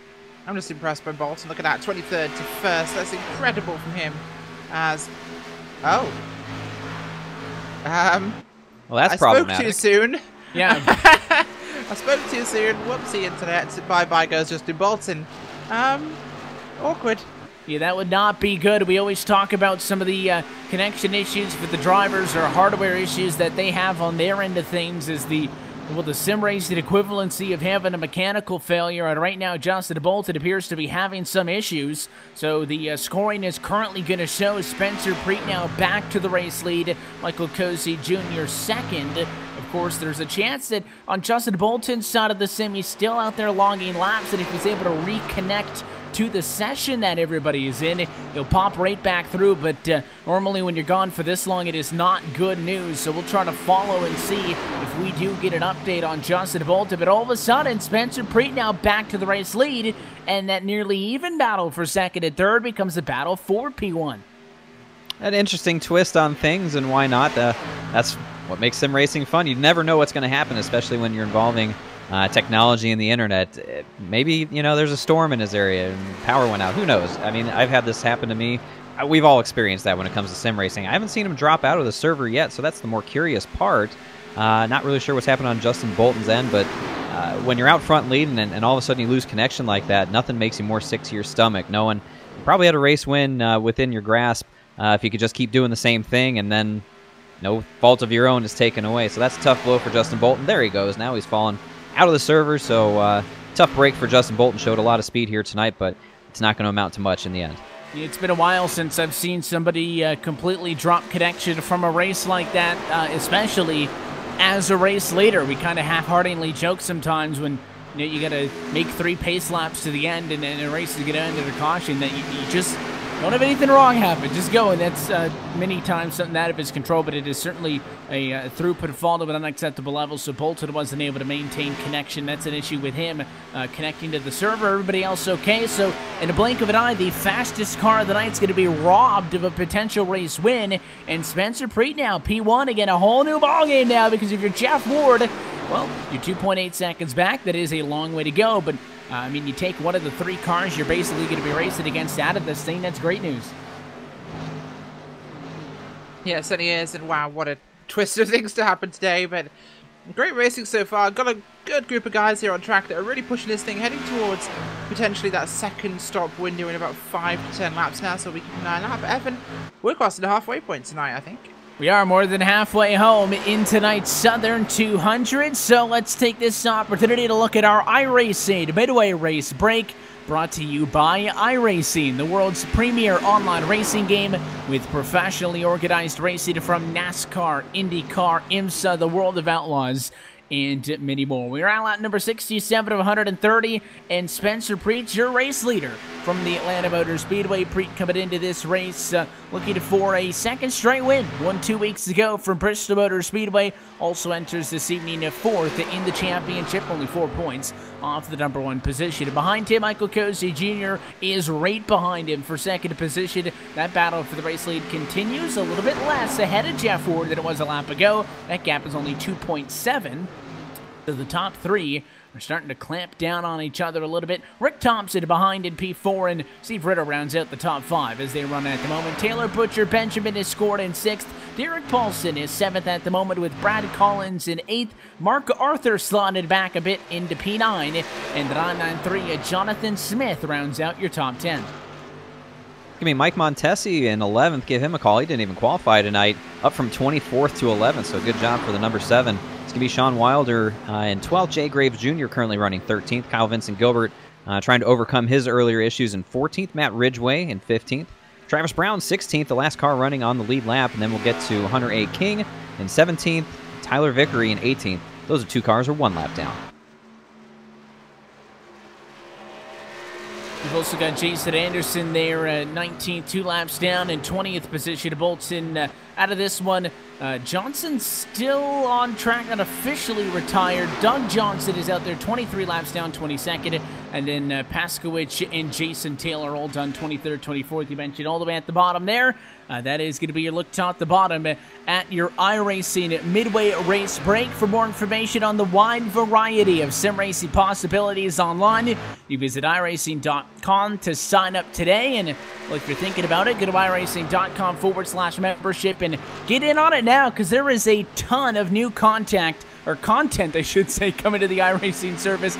I'm just impressed by Bolton. Look at that, 23rd to 1st. That's incredible from him. As... Oh. Well, that's problematic. I spoke too soon. Yeah. I spoke too soon. Whoopsie, internet. Bye-bye goes Justin Bolton. Awkward. Yeah, that would not be good. We always talk about some of the connection issues for the drivers or hardware issues that they have on their end of things is the sim racing equivalency of having a mechanical failure. And right now, Justin Bolton appears to be having some issues. So the scoring is currently going to show Spencer Preet now back to the race lead. Michael Cozy Jr. second. Of course, there's a chance that on Justin Bolton's side of the sim, he's still out there logging laps, and if he's able to reconnect to the session that everybody is in, he'll pop right back through. But normally when you're gone for this long, it is not good news. So we'll try to follow and see if we do get an update on Justin Bolton. But all of a sudden, Spencer Preet now back to the race lead, and that nearly even battle for second and third becomes a battle for P1. An interesting twist on things, and why not? That's what makes sim racing fun. You never know what's going to happen, especially when you're involving technology and the internet. Maybe, you know, there's a storm in his area and power went out. Who knows? I mean, I've had this happen to me. We've all experienced that when it comes to sim racing. I haven't seen him drop out of the server yet, so that's the more curious part. Not really sure what's happened on Justin Bolton's end, but when you're out front leading and all of a sudden you lose connection like that, nothing makes you more sick to your stomach, knowing you probably had a race win within your grasp if you could just keep doing the same thing and then no fault of your own is taken away. So that's a tough blow for Justin Bolton. There he goes. Now he's fallen out of the server, so tough break for Justin Bolton. Showed a lot of speed here tonight, but it's not going to amount to much in the end. It's been a while since I've seen somebody completely drop connection from a race like that, especially as a race leader. We kind of half-heartedly joke sometimes when you got to make 3 pace laps to the end and a race to get under the caution that you just don't have anything wrong happen. Just go, and that's many times something out of his control, but it is certainly a throughput fault of an unacceptable level, so Bolton wasn't able to maintain connection. That's an issue with him connecting to the server. Everybody else okay, so in a blink of an eye, the fastest car of the night is going to be robbed of a potential race win, and Spencer Preet now, P1, again, a whole new ballgame now, because if you're Jeff Ward, well, you're 2.8 seconds back. That is a long way to go, but I mean, you take one of the 3 cars you're basically going to be racing against out of this thing. That's great news. Yeah, it certainly is, and wow, what a twist of things to happen today, but great racing so far. Got a good group of guys here on track that are really pushing this thing, heading towards potentially that second stop window in about 5 to 10 laps now, so we keep an eye on that. But Evan, we're crossing the halfway point tonight, I think. We are more than halfway home in tonight's Southern 200, so let's take this opportunity to look at our iRacing Midway Race Break, brought to you by iRacing, the world's premier online racing game with professionally organized racing from NASCAR, IndyCar, IMSA, the World of Outlaws, and many more. We're at number 67 of 130, and Spencer Preet, your race leader from the Atlanta Motor Speedway. Preet coming into this race looking for a second straight win. Won 2 weeks ago from Bristol Motor Speedway. Also enters this evening 4th in the championship, only 4 points off the number 1 position. And behind him, Michael Cozy Jr. is right behind him for second position. That battle for the race lead continues, a little bit less ahead of Jeff Ward than it was a lap ago. That gap is only 2.7. So the top 3 are starting to clamp down on each other a little bit. Rick Thompson behind in P4, and Steve Ritter rounds out the top 5 as they run at the moment. Taylor Butcher Benjamin is scored in 6th. Derek Paulson is 7th at the moment, with Brad Collins in 8th. Mark Arthur slotted back a bit into P9. And the 993, Jonathan Smith rounds out your top 10. Give me Mike Montesi in 11th. Give him a call. He didn't even qualify tonight. Up from 24th to 11th, so good job for the number 7. It's going to be Sean Wilder in 12th. Jay Graves Jr. currently running 13th. Kyle Vincent Gilbert trying to overcome his earlier issues in 14th. Matt Ridgway in 15th. Travis Brown 16th, the last car running on the lead lap. And then we'll get to Hunter A. King in 17th. Tyler Vickery in 18th. Those are 2 cars are 1 lap down. We've also got Jason Anderson there, 19th, 2 laps down, in 20th position. Bolton out of this one. Johnson still on track, not officially retired. Doug Johnson is out there, 23 laps down, 22nd. And then Paskowicz and Jason Taylor all done 23rd, 24th. You mentioned all the way at the bottom there. That is going to be your look top to bottom at your iRacing midway race break. For more information on the wide variety of sim racing possibilities online, you visit iRacing.com to sign up today. And well, if you're thinking about it, go to iRacing.com/membership and get in on it now, because there is a ton of new content, I should say, coming to the iRacing service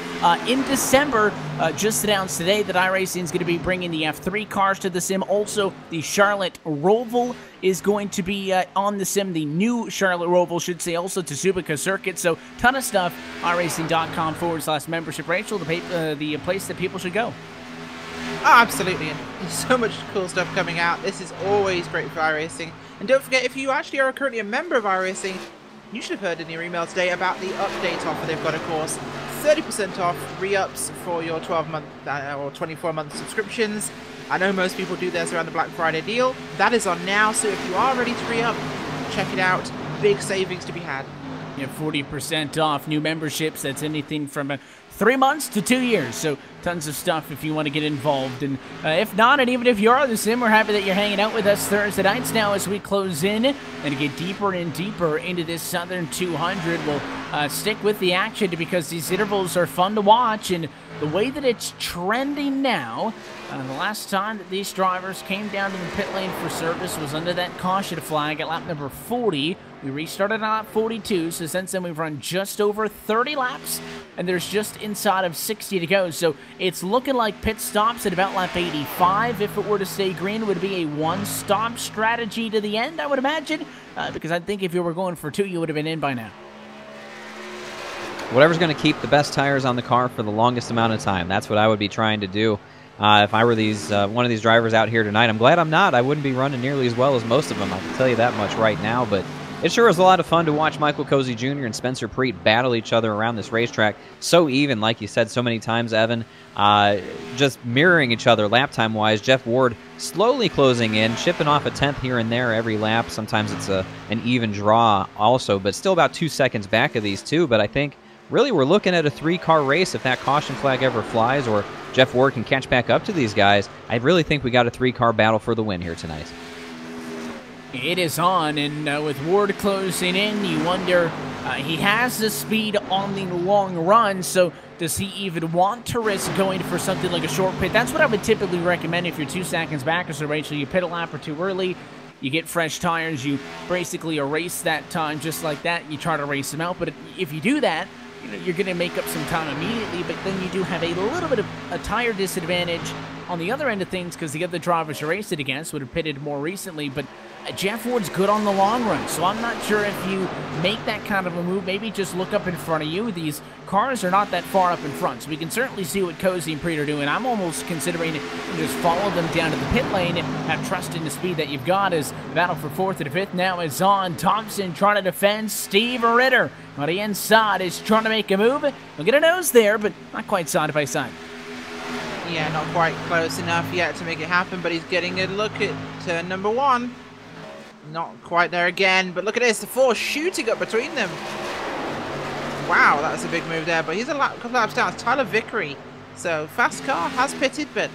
in December. Just announced today that iRacing is going to be bringing the F3 cars to the sim. Also, the Charlotte Roval is going to be on the sim. The new Charlotte Roval, should say, also to Subica Circuit. So, ton of stuff. iRacing.com/membership. Rachel, the place that people should go. Oh, absolutely, and so much cool stuff coming out. This is always great for iRacing. And don't forget, if you actually are currently a member of iRacing, you should have heard in your email today about the update offer they've got, of course. 30% off re-ups for your 12-month or 24-month subscriptions. I know most people do theirs around the Black Friday deal. That is on now, so if you are ready to re-up, check it out. Big savings to be had. Yeah, 40% off new memberships. That's anything from 3 months to 2 years. So tons of stuff if you want to get involved. And if not, and even if you are the sim, we're happy that you're hanging out with us Thursday nights now as we close in and get deeper and deeper into this Southern 200. We'll stick with the action because these intervals are fun to watch. And the way that it's trending now, the last time that these drivers came down to the pit lane for service was under that caution flag at lap number 40. We restarted on lap 42, so since then we've run just over 30 laps, and there's just inside of 60 to go. So it's looking like pit stops at about lap 85. If it were to stay green, it would be a one-stop strategy to the end, I would imagine, because I think if you were going for 2, you would have been in by now. Whatever's going to keep the best tires on the car for the longest amount of time. That's what I would be trying to do. If I were one of these drivers out here tonight. I'm glad I'm not. I wouldn't be running nearly as well as most of them. I can tell you that much right now. But it sure is a lot of fun to watch Michael Cozy Jr. and Spencer Preet battle each other around this racetrack. So even, like you said so many times, Evan, just mirroring each other lap time-wise. Jeff Ward slowly closing in, chipping off a 10th here and there every lap. Sometimes it's an even draw also, but still about 2 seconds back of these two. But I think really we're looking at a 3-car race if that caution flag ever flies or Jeff Ward can catch back up to these guys. I really think we got a 3-car battle for the win here tonight. It is on, and with Ward closing in, you wonder, he has the speed on the long run, so does he even want to risk going for something like a short pit? That's what I would typically recommend if you're 2 seconds back or so, Rachel. You pit a lap or 2 early, you get fresh tires, you basically erase that time just like that, and you try to race them out. But if you do that, you're going to make up some time immediately, but then you do have a little bit of a tire disadvantage on the other end of things because the other drivers you raced it against would have pitted more recently. But Jeff Ward's good on the long run, so I'm not sure if you make that kind of a move. Maybe just look up in front of you. These cars are not that far up in front, so we can certainly see what Cozy and Preet are doing. I'm almost considering just follow them down to the pit lane and have trust in the speed that you've got. As the battle for 4th and 5th now is on. Thompson trying to defend Steve Ritter on the inside is trying to make a move. We'll get a nose there, but not quite side by side. Yeah, not quite close enough yet to make it happen, but he's getting a look at turn number 1. Not quite there again, but look at this, the 4 shooting up between them. Wow, that's a big move there, but he's a couple laps down. It's Tyler Vickery. So, fast car has pitted, but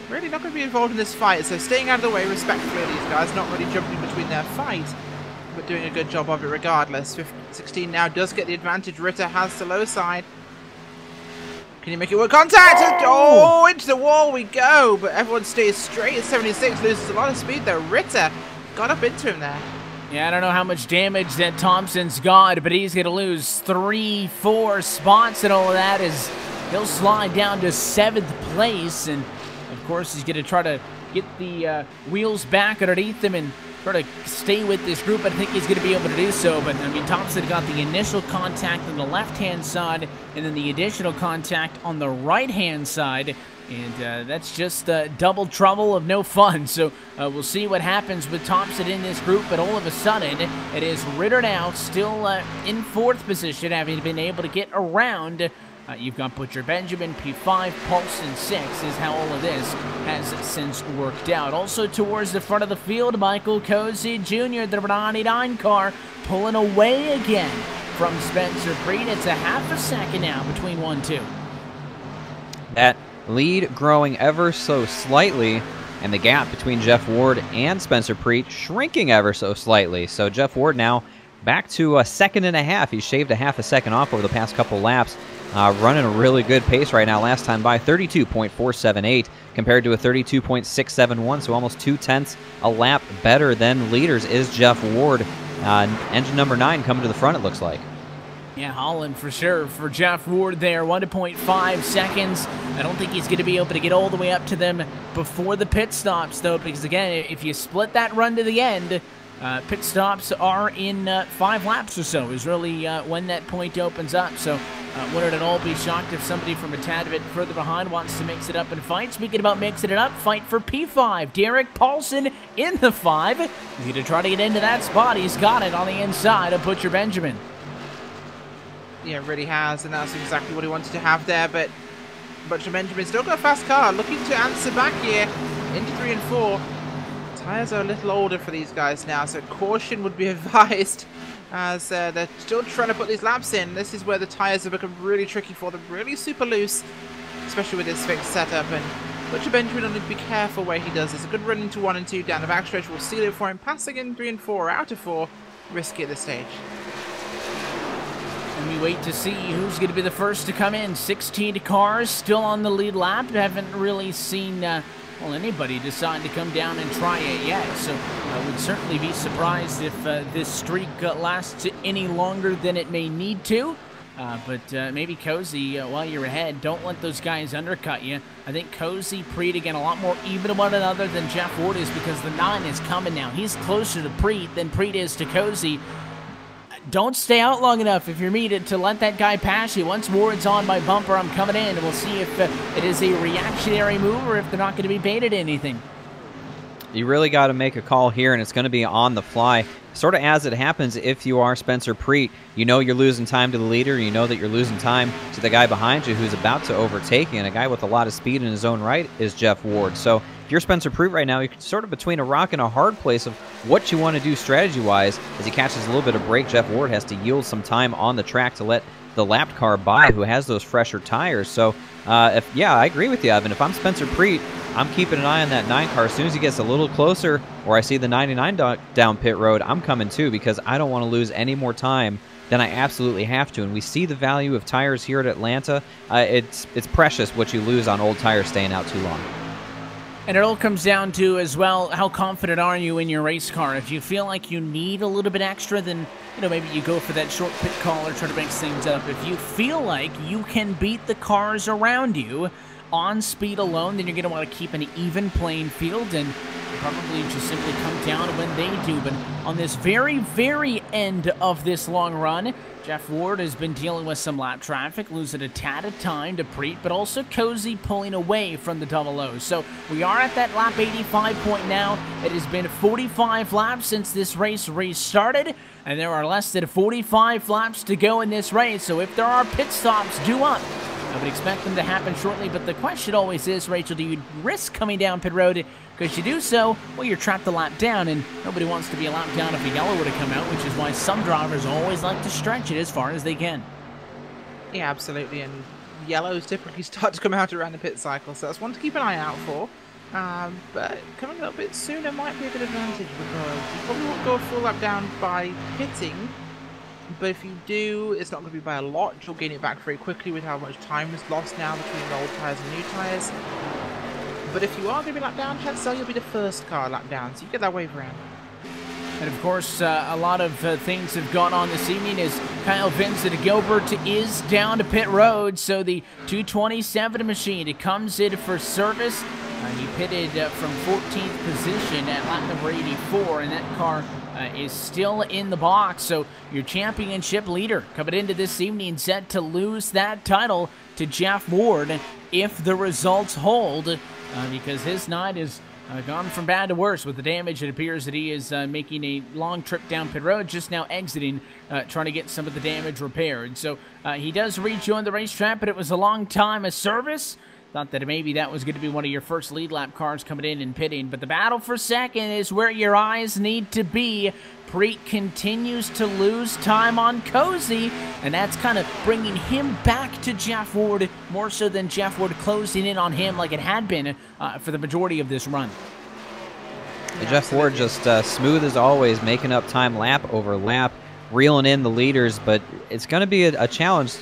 really not going to be involved in this fight. So, staying out of the way respectfully of these guys, not really jumping between their fight, but doing a good job of it regardless. 16 now does get the advantage. Ritter has the low side. Can you make it work? Contact! Oh, into the wall we go, but everyone stays straight at 76, loses a lot of speed though. Ritter got up into him there. Yeah, I don't know how much damage that Thompson's got, but he's going to lose 3-4 spots and all of that as he'll slide down to 7th place. And, of course, he's going to try to get the wheels back underneath him and try to stay with this group. I think he's going to be able to do so. But, I mean, Thompson got the initial contact on the left-hand side and then the additional contact on the right-hand side. And that's just double trouble of no fun. So we'll see what happens with Thompson in this group. But all of a sudden, it is Ritter now still in 4th position, having been able to get around You've got Butcher Benjamin, P5, Paulson 6 is how all of this has since worked out. Also towards the front of the field, Michael Cozy Jr., the 99 car, pulling away again from Spencer Preet. It's a half a second now between 1-2. That lead growing ever so slightly, and the gap between Jeff Ward and Spencer Preet shrinking ever so slightly. So Jeff Ward now back to a second and a half. He's shaved a half a second off over the past couple laps. Running a really good pace right now. Last time by 32.478 compared to a 32.671, so almost 0.2 a lap better than leaders is Jeff Ward. Engine number 9 coming to the front, it looks like. Yeah, Holland for sure for Jeff Ward there, 1.5 seconds. I don't think he's going to be able to get all the way up to them before the pit stops, though, because, again, if you split that run to the end, pit stops are in 5 laps or so is really when that point opens up. So wouldn't at all be shocked if somebody from a tad bit further behind wants to mix it up and fight. Speaking about mixing it up, fight for P5. Derek Paulson in the 5. He's going to try to get into that spot. He's got it on the inside of Butcher Benjamin. Yeah, really has, and that's exactly what he wanted to have there, but Butcher Benjamin still got a fast car, looking to answer back here into 3 and 4. Tyres are a little older for these guys now, so caution would be advised as they're still trying to put these laps in. This is where the tyres have become really tricky for them, really super loose, especially with this fixed setup, and Butcher Benjamin will need to be careful where he does this. A good run into 1 and 2 down the backstretch will seal it for him, passing in 3 and 4 out of 4, risky at this stage. And we wait to see who's going to be the first to come in. 16 cars still on the lead lap. Haven't really seen well, anybody decide to come down and try it yet. So I would certainly be surprised if this streak lasts any longer than it may need to. But maybe Cozy, while you're ahead, don't let those guys undercut you. I think Cozy, Preet, again, a lot more even to one another than Jeff Ward is because the 9 is coming now. He's closer to Preet than Preet is to Cozy. Don't stay out long enough if you're me to let that guy pass you. Once Ward's on my bumper, I'm coming in, and we'll see if it is a reactionary move or if they're not going to be baited anything. You really got to make a call here, and it's going to be on the fly. Sort of as it happens if you are Spencer Preet. You know you're losing time to the leader. You know that you're losing time to the guy behind you who's about to overtake you, and a guy with a lot of speed in his own right is Jeff Ward. So if you're Spencer Preet right now, you're sort of between a rock and a hard place of what you want to do strategy-wise. As he catches a little bit of break, Jeff Ward has to yield some time on the track to let the lapped car by who has those fresher tires. So, yeah, I agree with you, Evan. If I'm Spencer Preet, I'm keeping an eye on that 9 car. As soon as he gets a little closer or I see the 99 down pit road, I'm coming too because I don't want to lose any more time than I absolutely have to. And we see the value of tires here at Atlanta. It's precious what you lose on old tires staying out too long. And it all comes down to, as well, how confident are you in your race car? If you feel like you need a little bit extra, then, you know, maybe you go for that short pit call or try to mix things up. If you feel like you can beat the cars around you on speed alone, then you're going to want to keep an even playing field and probably just simply come down when they do. But on this very, very end of this long run, Jeff Ward has been dealing with some lap traffic, losing a tad of time to Preet, but also Cozy pulling away from the double O. So we are at that lap 85 point now. It has been 45 laps since this race restarted, and there are less than 45 laps to go in this race. So if there are pit stops due up, I would expect them to happen shortly, but the question always is, Rachel, do you risk coming down pit road? Because you do so, well, you're trapped a lap down, and nobody wants to be a lap down if a yellow were to come out, which is why some drivers always like to stretch it as far as they can. Yeah, absolutely, and yellows typically start to come out around the pit cycle, so that's one to keep an eye out for. But coming a little bit sooner might be a good advantage, because you probably won't go a full lap down by pitting. But if you do, it's not going to be by a lot. You'll gain it back very quickly with how much time is lost now between the old tyres and new tyres. But if you are going to be lapped down, chances are you'll be the first car lapped down, so you get that wave around. And of course, a lot of things have gone on this evening as Kyle Vincent Gilbert is down to pit road. So the 227 machine, it comes in for service. He pitted from 14th position at lap number 84, and that car is still in the box. So your championship leader coming into this evening set to lose that title to Jeff Ward if the results hold, because his 9 is Gone from bad to worse with the damage. It appears that he is making a long trip down pit road, just now exiting, trying to get some of the damage repaired. So he does rejoin the racetrack, but it was a long time of service. Thought that maybe that was going to be one of your first lead lap cars coming in and pitting, but the battle for second is where your eyes need to be. Preet continues to lose time on Cozy, and that's kind of bringing him back to Jeff Ward, more so than Jeff Ward closing in on him like it had been for the majority of this run. Jeff Ward just smooth as always, making up time lap over lap, reeling in the leaders, but it's going to be a challenge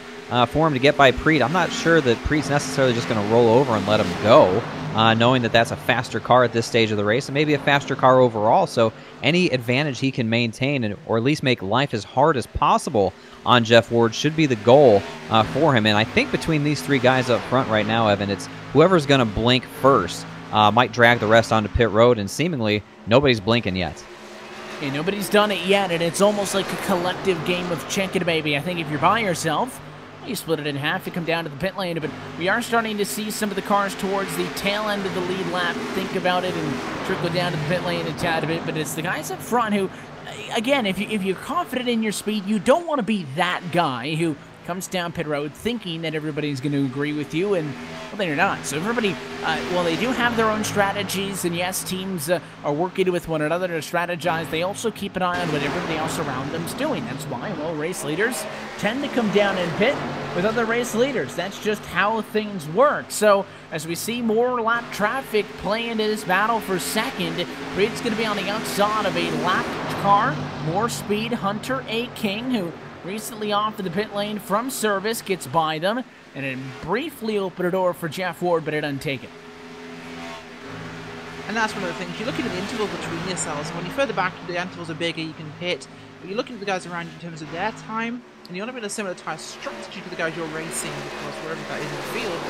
for him to get by Preet. I'm not sure that Preet's necessarily just going to roll over and let him go, knowing that that's a faster car at this stage of the race and maybe a faster car overall. So any advantage he can maintain, or at least make life as hard as possible on Jeff Ward, should be the goal for him. And I think between these three guys up front right now, Evan, it's whoever's going to blink first might drag the rest onto pit road, and seemingly nobody's blinking yet. Yeah, nobody's done it yet, and it's almost like a collective game of chicken baby. I think if you're by yourself, you split it in half, you come down to the pit lane, but we are starting to see some of the cars towards the tail end of the lead lap think about it and trickle down to the pit lane a tad bit, but it's the guys up front who, again, if you're confident in your speed, you don't want to be that guy who comes down pit road thinking that everybody's going to agree with you, and well, they're not. So everybody, while they do have their own strategies, and yes, teams are working with one another to strategize, they also keep an eye on what everybody else around them's doing. That's why, well, race leaders tend to come down and pit with other race leaders. That's just how things work. So as we see more lap traffic play into this battle for second, Preet's going to be on the outside of a lap car, more speed. Hunter A. King, who recently off to the pit lane from service, gets by them, and it briefly opened a door for Jeff Ward, but it doesn't take it. And that's one of the things. You're looking at the interval between yourselves. When you're further back, the intervals are bigger, you can pit. But you're looking at the guys around you in terms of their time, and you want to be in a similar tyre strategy to the guys you're racing, because wherever that is in the field,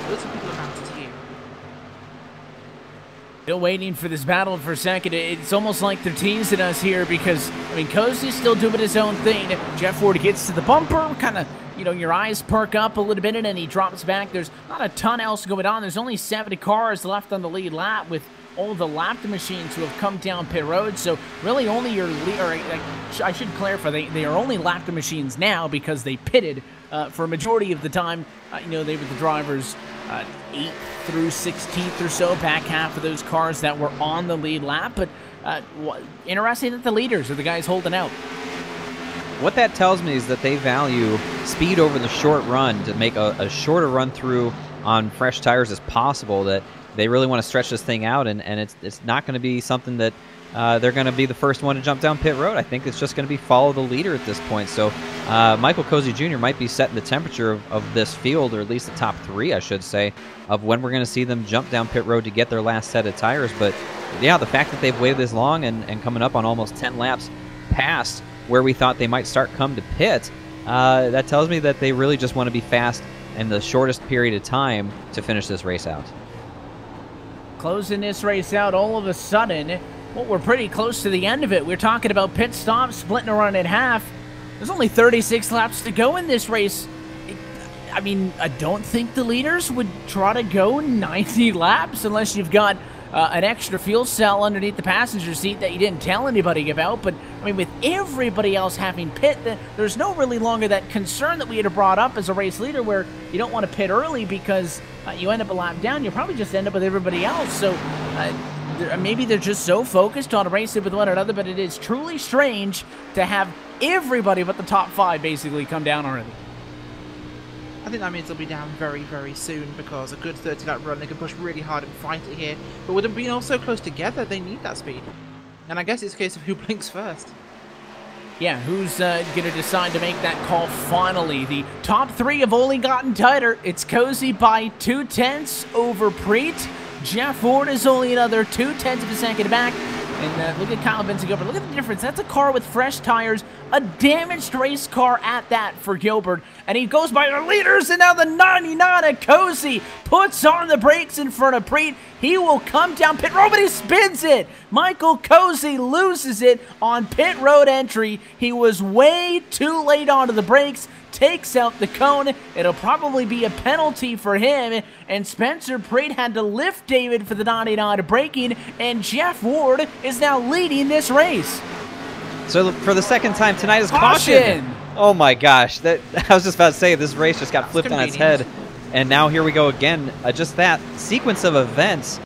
those are people that matter to you. Still waiting for this battle for a second. It's almost like they're teasing us here because, I mean, Cozy's still doing his own thing. Jeff Ward gets to the bumper, kind of, you know, your eyes perk up a little bit, and then he drops back. There's not a ton else going on. There's only 70 cars left on the lead lap with all the lap machines who have come down pit road. So really only your lead, or I should clarify, they are only lap machines now because they pitted for a majority of the time. You know, they were the drivers 8th through 16th or so, back half of those cars that were on the lead lap. But interesting that the leaders are the guys holding out. What that tells me is that they value speed over the short run to make a shorter run through on fresh tires as possible, that they really want to stretch this thing out, and it's not going to be something that they're going to be the first one to jump down pit road. I think it's just going to be follow the leader at this point. So Michael Cozy Jr. might be setting the temperature of this field, or at least the top three, I should say, of when we're going to see them jump down pit road to get their last set of tires. But yeah, the fact that they've waited this long and coming up on almost 10 laps past where we thought they might start come to pit, that tells me that they really just want to be fast in the shortest period of time to finish this race out. Closing this race out all of a sudden, well, we're pretty close to the end of it. We're talking about pit stops, splitting a run in half. There's only 36 laps to go in this race. I mean, I don't think the leaders would try to go 90 laps unless you've got an extra fuel cell underneath the passenger seat that you didn't tell anybody about. But, I mean, with everybody else having pit, there's no really longer that concern that we had brought up as a race leader where you don't want to pit early because you end up a lap down. You'll probably just end up with everybody else. So maybe they're just so focused on racing with one another, but it is truly strange to have everybody but the top 5 basically come down already. I think that means they'll be down very, very soon, because a good 30-lap run, they can push really hard and fight it here. But with them being all so close together, they need that speed. And I guess it's a case of who blinks first. Yeah, who's going to decide to make that call finally? The top 3 have only gotten tighter. It's Cozy by 0.2 over Preet. Jeff Ward is only another 0.2 of a second back. And look at Kyle Benson-Gilbert. Look at the difference. That's a car with fresh tires. A damaged race car at that for Gilbert. And he goes by the leaders, and now the 99 of Cozy puts on the brakes in front of Preet. He will come down pit road, but he spins it. Michael Cozy loses it on pit road entry. He was way too late onto the brakes. takes out the cone. It'll probably be a penalty for him, and Spencer Pratt had to lift David for the 99 braking, and Jeff Ward is now leading this race. So for the second time tonight is caution. Oh my gosh, I was just about to say, this race just got flipped on its head. And now here we go again. Just that sequence of events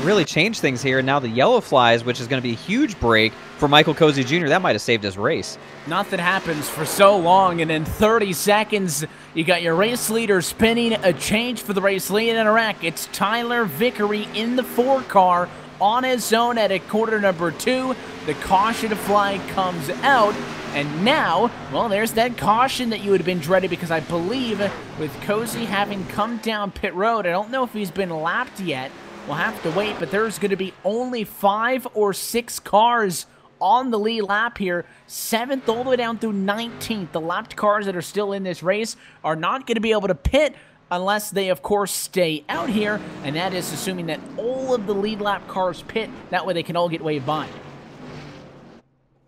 really changed things here. Now the yellow flies, which is going to be a huge break for Michael Cozy Jr. That might have saved his race. Nothing happens for so long, and in 30 seconds, you got your race leader spinning, a change for the race lead in a wreck. It's Tyler Vickery in the 4 car on his own at a quarter number 2. The caution flag comes out. And now, well, there's that caution that you would have been dreading, because I believe with Cozy having come down pit road, I don't know if he's been lapped yet. We'll have to wait, but there's going to be only 5 or 6 cars on the lead lap here. 7th all the way down through 19th. The lapped cars that are still in this race are not going to be able to pit unless they, of course, stay out here. And that is assuming that all of the lead lap cars pit. That way they can all get waved by.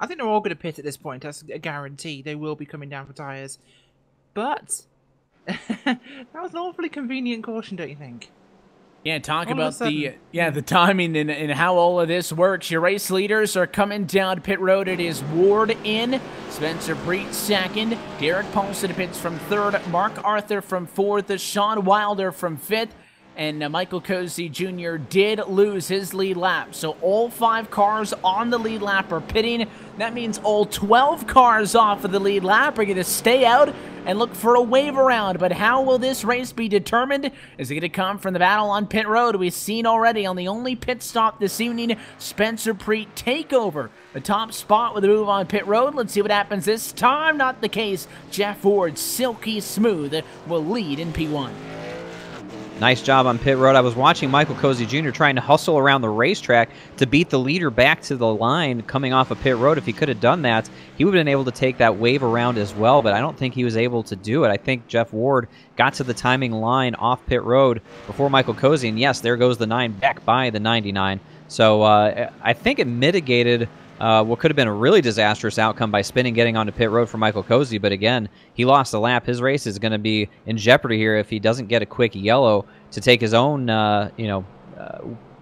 I think they're all going to pit at this point. That's a guarantee. They will be coming down for tyres. But that was an awfully convenient caution, don't you think? Yeah, talk about the timing and how all of this works. Your race leaders are coming down pit road. It is Ward in, Spencer Pratt second, Derek Paulson pits from 3rd, Mark Arthur from 4th, Sean Wilder from 5th. And Michael Cozy Jr. did lose his lead lap. So all 5 cars on the lead lap are pitting. That means all 12 cars off of the lead lap are going to stay out and look for a wave around. But how will this race be determined? Is it going to come from the battle on pit road? We've seen already on the only pit stop this evening, Spencer Pratt take over the top spot with a move on pit road. Let's see what happens this time. Not the case. Jeff Ward, silky smooth, will lead in P1. Nice job on pit road. I was watching Michael Cozy Jr. trying to hustle around the racetrack to beat the leader back to the line coming off of pit road. If he could have done that, he would have been able to take that wave around as well, but I don't think he was able to do it. I think Jeff Ward got to the timing line off pit road before Michael Cozy, and yes, there goes the 9 back by the 99. So I think it mitigated what could have been a really disastrous outcome by spinning getting onto pit road for Michael Cozy, but again, he lost a lap. His race is going to be in jeopardy here if he doesn't get a quick yellow to take his own,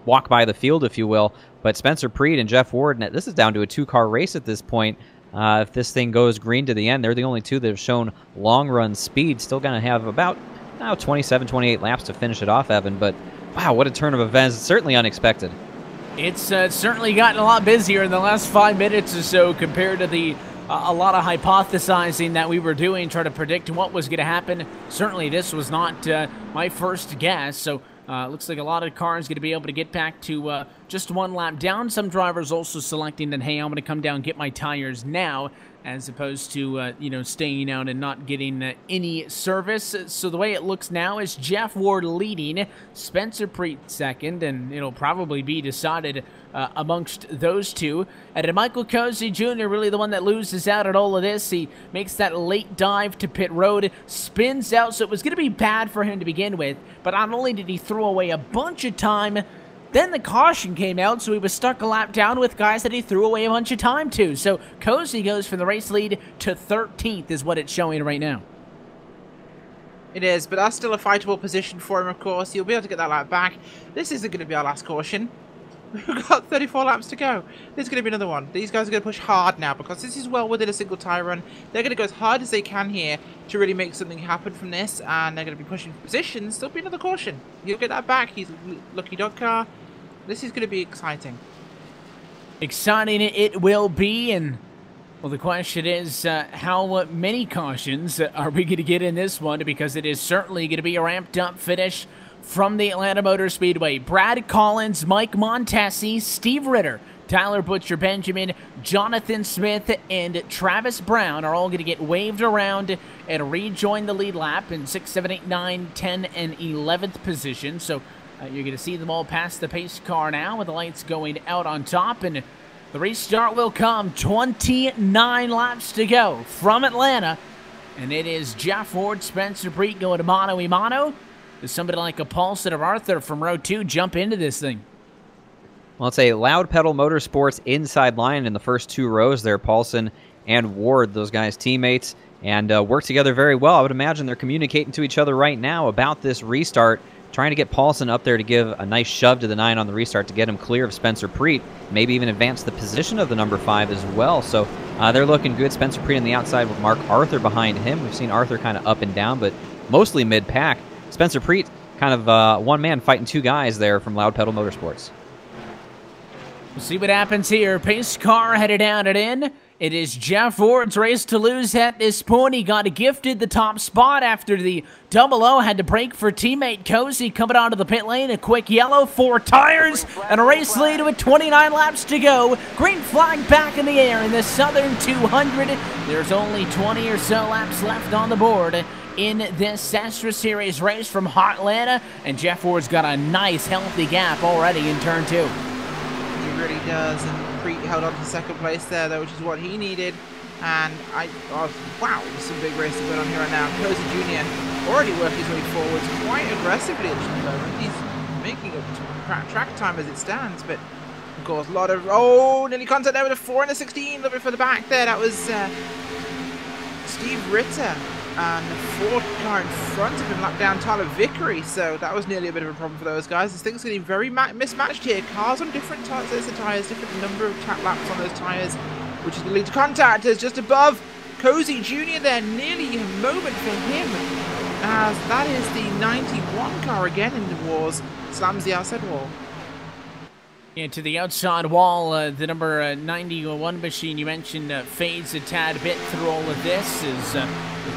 walk by the field, if you will. But Spencer Pratt and Jeff Ward, this is down to a 2-car race at this point. If this thing goes green to the end, they're the only 2 that have shown long-run speed. Still going to have about 27, 28 laps to finish it off, Evan. But wow, what a turn of events. It's certainly unexpected. It's certainly gotten a lot busier in the last 5 minutes or so compared to the a lot of hypothesizing that we were doing, trying to predict what was going to happen. Certainly this was not my first guess, so looks like a lot of cars going to be able to get back to just 1 lap down. Some drivers also selecting that, hey, I'm going to come down and get my tires now, as opposed to, staying out and not getting any service. So the way it looks now is Jeff Ward leading, Spencer Pratt second, and it'll probably be decided amongst those 2. And Michael Cozy Jr., really the one that loses out at all of this. He makes that late dive to pit road, spins out, so it was going to be bad for him to begin with. But not only did he throw away a bunch of time, then the caution came out, so he was stuck a lap down with guys that he threw away a bunch of time to. So Cozy goes from the race lead to 13th is what it's showing right now. It is, but that's still a fightable position for him, of course. He'll be able to get that lap back. This isn't going to be our last caution. We've got 34 laps to go. There's going to be another one. These guys are going to push hard now because this is well within a single tyre run. They're going to go as hard as they can here to really make something happen from this, and they're going to be pushing for positions. There'll be another caution. He'll get that back. He's a lucky dog car. This is going to be exciting. Exciting it will be, and well, the question is how many cautions are we going to get in this one, because it is certainly going to be a ramped-up finish from the Atlanta Motor Speedway. Brad Collins, Mike Montesi, Steve Ritter, Tyler Butcher Benjamin, Jonathan Smith, and Travis Brown are all going to get waved around and rejoin the lead lap in 6, 7, 8, 9, 10, and 11th position. So you're going to see them all pass the pace car now with the lights going out on top, and the restart will come. 29 laps to go from Atlanta, and it is Jeff Ward, Spencer Pratt going to mano-a-mano. Does somebody like a Paulson or Arthur from row 2 jump into this thing? Well, it's a Loud Pedal Motorsports inside line in the first 2 rows there. Paulson and Ward, those guys' teammates. and work together very well. I would imagine they're communicating to each other right now about this restart, trying to get Paulson up there to give a nice shove to the 9 on the restart to get him clear of Spencer Preet, maybe even advance the position of the number 5 as well. So they're looking good. Spencer Preet on the outside with Mark Arthur behind him. We've seen Arthur kind of up and down, but mostly mid-pack. Spencer Preet kind of one man fighting 2 guys there from Loud Pedal Motorsports. We'll see what happens here. Pace car headed out and in. It is Jeff Ward's race to lose at this point. He got gifted the top spot after the 00 had to break for teammate Cozy coming out of the pit lane. A quick yellow, 4 tires, and a race lead with 29 laps to go. Green flag back in the air in the Southern 200. There's only 20 or so laps left on the board in this SESRA Series race from Hot Atlanta, and Jeff Ward's got a nice, healthy gap already in turn 2. He really does, and Preet held on to second place there, though, which is what he needed. And wow, there's some big racing going on here right now. Cozy Jr. already working his way forwards quite aggressively at the moment. He's making a track time as it stands, but of course, a lot of nearly contact there with a 4 and a 16, a little bit further back there. That was Steve Ritter. And the Ford car in front of him lapped down Tyler Vickery, so that was nearly a bit of a problem for those guys. This thing's getting very mismatched here. Cars on different sets of tyres, different number of track laps on those tyres, which is going to lead to contact as just above Cozy Jr. there. Nearly a moment for him, as that is the 91 car again in the wars. Slams the outside wall. To the outside wall, the number 91 machine you mentioned fades a tad bit through all of this. Is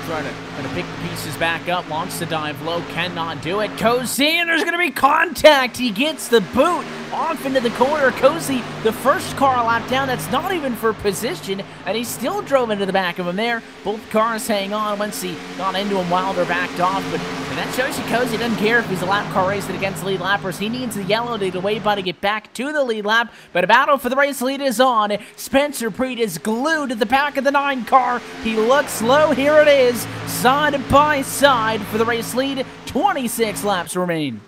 trying to pick the pieces back up, wants to dive low, cannot do it. Cozy, and there's going to be contact. He gets the boot off into the corner. Cozy, the first car lap down, that's not even for position, and he still drove into the back of him there. Both cars hang on once he got into him. Wilder backed off, but that shows you Cozy doesn't care if he's a lap car racing against lead lappers. He needs the yellow to get away by to get back to the lead lap, but a battle for the race lead is on. Spencer Preet is glued to the back of the 9 car. He looks low. Here it is, side by side for the race lead. 26 laps remain.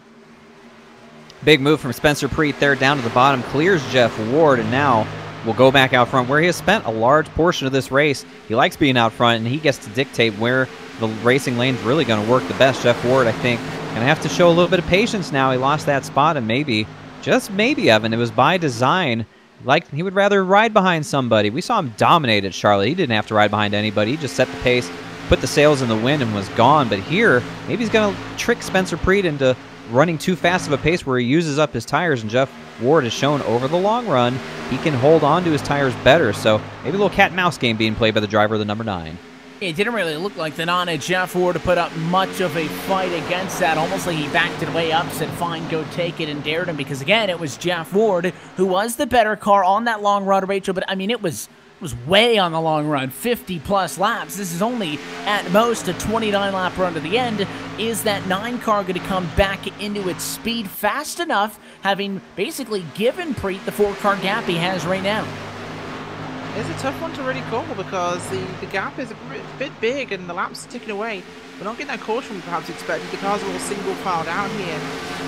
Big move from Spencer Preet there down to the bottom, clears Jeff Ward, and now will go back out front where he has spent a large portion of this race. He likes being out front, and he gets to dictate where the racing lane's really going to work the best. Jeff Ward, I think, going to have to show a little bit of patience now. He lost that spot, and maybe, just maybe, Evan, it was by design. Like, he would rather ride behind somebody. We saw him dominate at Charlotte. He didn't have to ride behind anybody. He just set the pace, put the sails in the wind, and was gone. But here, maybe he's going to trick Spencer Preet into running too fast of a pace where he uses up his tires, and Jeff Ward has shown over the long run he can hold on to his tires better. So maybe a little cat and mouse game being played by the driver of the number 9. It didn't really look like the non Jeff Ward to put up much of a fight against that. Almost like he backed it way up, said fine, go take it, and dared him, because again, it was Jeff Ward who was the better car on that long run, Rachel. But I mean, it was way on the long run, 50 plus laps. This is only at most a 29 lap run to the end. Is that 9 car going to come back into its speed fast enough, having basically given Preet the 4 car gap he has right now? It's a tough one to really call, because the gap is a bit big and the laps are ticking away. We're not getting that caution we perhaps expected. The cars are all single filed out here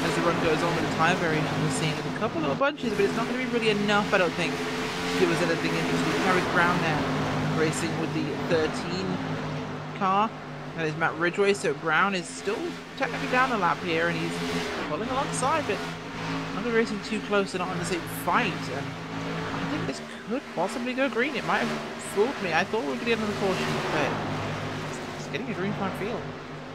as the run goes on with the time variant. We're seeing a couple little bunches, but it's not going to be really enough, I don't think, to give us anything interesting. Harry Brown now racing with the 13 car. That is Matt Ridgway, so Brown is still technically down the lap here, and he's following alongside, but not racing too close and not in the same fight. And I think this could possibly go green. It might have fooled me. I thought we could get another caution, but it's getting a green flag feel.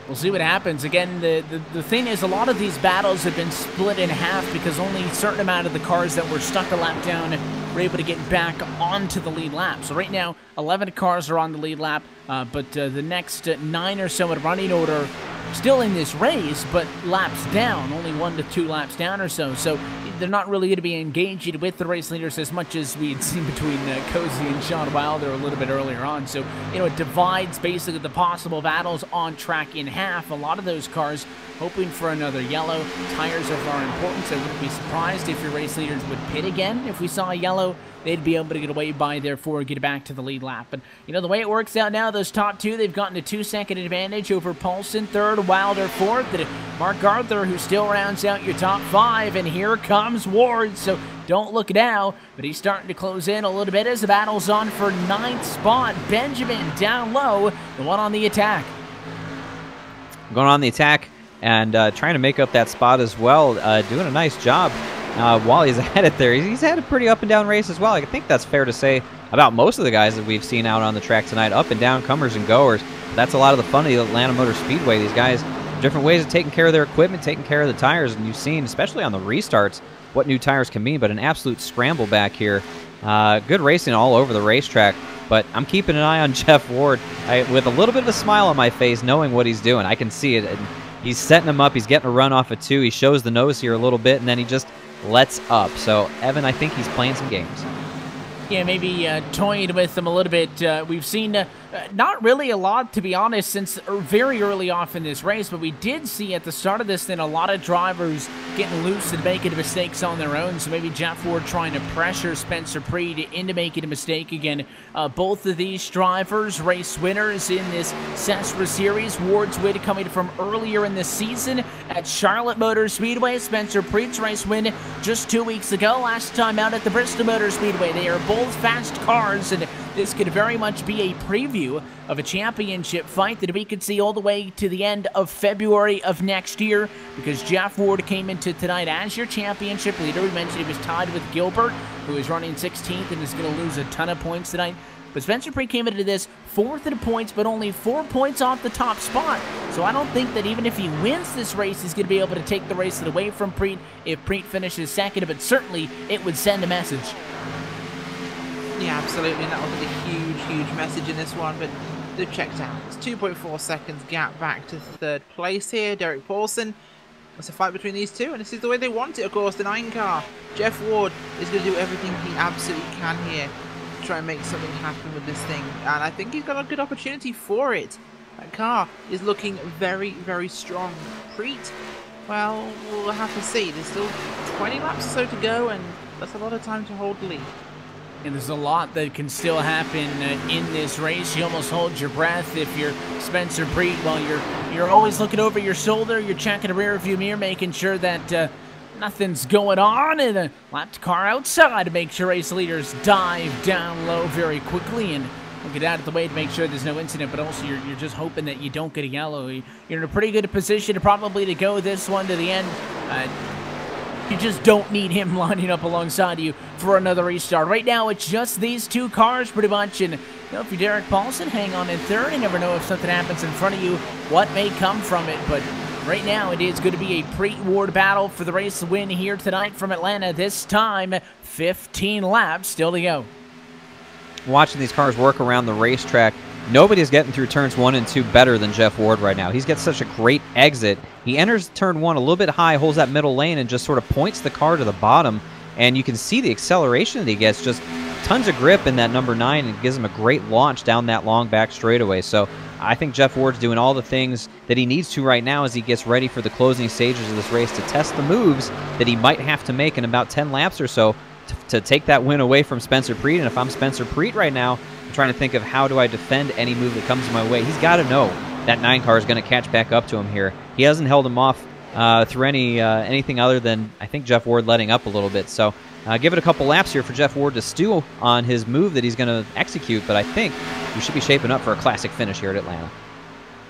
We'll see what happens. Again, the thing is, a lot of these battles have been split in half because only a certain amount of the cars that were stuck a lap down were able to get back onto the lead lap. So right now, 11 cars are on the lead lap, but the next 9 or so in running order still in this race, but laps down, only 1 to 2 laps down or so. So they're not really going to be engaging with the race leaders as much as we had seen between Cozy and Sean Wilder a little bit earlier on. So, you know, it divides basically the possible battles on track in half. A lot of those cars hoping for another yellow. Tires of our importance. I wouldn't be surprised if your race leaders would pit again if we saw a yellow. They'd be able to get away by, therefore, get back to the lead lap. But, you know, the way it works out now, those top 2, they've gotten a 2-second advantage over Paulson, 3rd, Wilder, 4th, and Mark Arthur, who still rounds out your top 5. And here comes comes Ward, so don't look now, but he's starting to close in a little bit as the battle's on for 9th spot. Benjamin down low, the one on the attack. Going on the attack and trying to make up that spot as well, doing a nice job while he's at it there. He's had a pretty up and down race as well. I think that's fair to say about most of the guys that we've seen out on the track tonight. Up and down, comers and goers. That's a lot of the fun of the Atlanta Motor Speedway. These guys, different ways of taking care of their equipment, taking care of the tires, and you've seen, especially on the restarts, what new tires can mean, but an absolute scramble back here. Good racing all over the racetrack, but I'm keeping an eye on Jeff Ward with a little bit of a smile on my face, knowing what he's doing. I can see it. And he's setting him up. He's getting a run off of 2. He shows the nose here a little bit, and then he just lets up. So, Evan, I think he's playing some games. Yeah, maybe toying with them a little bit. We've seen not really a lot, to be honest, since very early off in this race, but we did see at the start of this then a lot of drivers getting loose and making mistakes on their own, so maybe Jeff Ward trying to pressure Spencer Preed into making a mistake again. Both of these drivers, race winners in this SESRA series. Ward's win coming from earlier in the season at Charlotte Motor Speedway. Spencer Preed's race win just 2 weeks ago, last time out at the Bristol Motor Speedway. They are both fast cars, and this could very much be a preview of a championship fight that we could see all the way to the end of February of next year, because Jeff Ward came into tonight as your championship leader. We mentioned he was tied with Gilbert, who is running 16th and is going to lose a ton of points tonight. But Spencer Preed came into this 4th in points, but only 4 points off the top spot. So I don't think that even if he wins this race, he's going to be able to take the race away from Preed if Preed finishes second, but certainly it would send a message. Yeah, absolutely, and that was a huge message in this one, but they've checked out. It's 2.4 seconds gap back to 3rd place here. Derek Paulson. It's a fight between these two, and this is the way they want it, of course. The 9 car, Jeff Ward, is going to do everything he absolutely can here to try and make something happen with this thing, and I think he's got a good opportunity for it. That car is looking very strong. Preet, well, we'll have to see. There's still 20 laps or so to go, and that's a lot of time to hold the lead. And there's a lot that can still happen in this race. You almost hold your breath if you're Spencer Preed. While you're always looking over your shoulder, you're checking the rear view mirror, making sure that nothing's going on, and a lapped car outside to make sure race leaders dive down low very quickly and get out of the way to make sure there's no incident. But also you're just hoping that you don't get a yellow. You're in a pretty good position to probably go this one to the end. You just don't need him lining up alongside you for another restart. Right now, it's just these 2 cars pretty much. And if you're Derek Paulson, hang on in 3rd. You never know if something happens in front of you, what may come from it. But right now, it is going to be a Preet-Ward battle for the race win here tonight from Atlanta. This time, 15 laps still to go. Watching these cars work around the racetrack, nobody's getting through turns 1 and 2 better than Jeff Ward right now. He's got such a great exit. He enters turn 1 a little bit high, holds that middle lane, and just sort of points the car to the bottom. And you can see the acceleration that he gets, just tons of grip in that number 9, and gives him a great launch down that long back straightaway. So I think Jeff Ward's doing all the things that he needs to right now as he gets ready for the closing stages of this race to test the moves that he might have to make in about 10 laps or so to take that win away from Spencer Preed. And if I'm Spencer Preed right now, I'm trying to think of how do I defend any move that comes my way. He's got to know that 9 car is going to catch back up to him here. He hasn't held him off through anything other than, I think, Jeff Ward letting up a little bit. So give it a couple laps here for Jeff Ward to stew on his move that he's going to execute, but I think we should be shaping up for a classic finish here at Atlanta.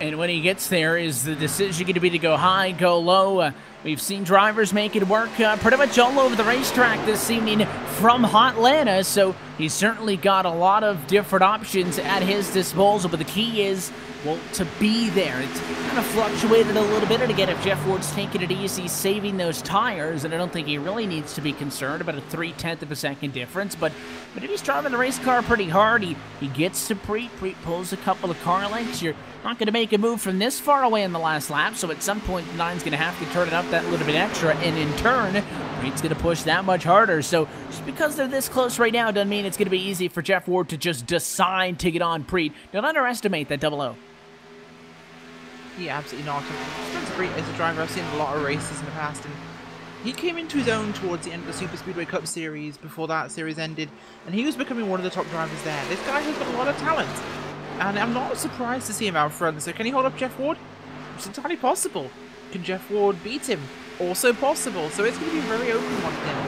And when he gets there, is the decision going to be to go high, go low? We've seen drivers make it work pretty much all over the racetrack this evening from Hotlanta, so he's certainly got a lot of different options at his disposal, but the key is, well, to be there. It's kind of fluctuated a little bit, and again, if Jeff Ward's taking it easy, saving those tires, and I don't think he really needs to be concerned about a 0.3 of a second difference, but if he's driving the race car pretty hard, he gets to Preet pulls a couple of car lengths. You're not going to make a move from this far away in the last lap, so at some point, 9's going to have to turn it up that little bit extra, and in turn, Preet's going to push that much harder. So just because they're this close right now doesn't mean it's going to be easy for Jeff Ward to just decide to get on Preet. Don't underestimate that 00. Yeah, absolutely not. Spencer Preet is a driver I've seen a lot of races in the past, and he came into his own towards the end of the Super Speedway Cup Series before that series ended, and he was becoming one of the top drivers there. This guy has got a lot of talent, and I'm not surprised to see him out front. So can he hold up Jeff Ward? It's entirely possible. Can Jeff Ward beat him? also possible. So it's going to be a very open one there.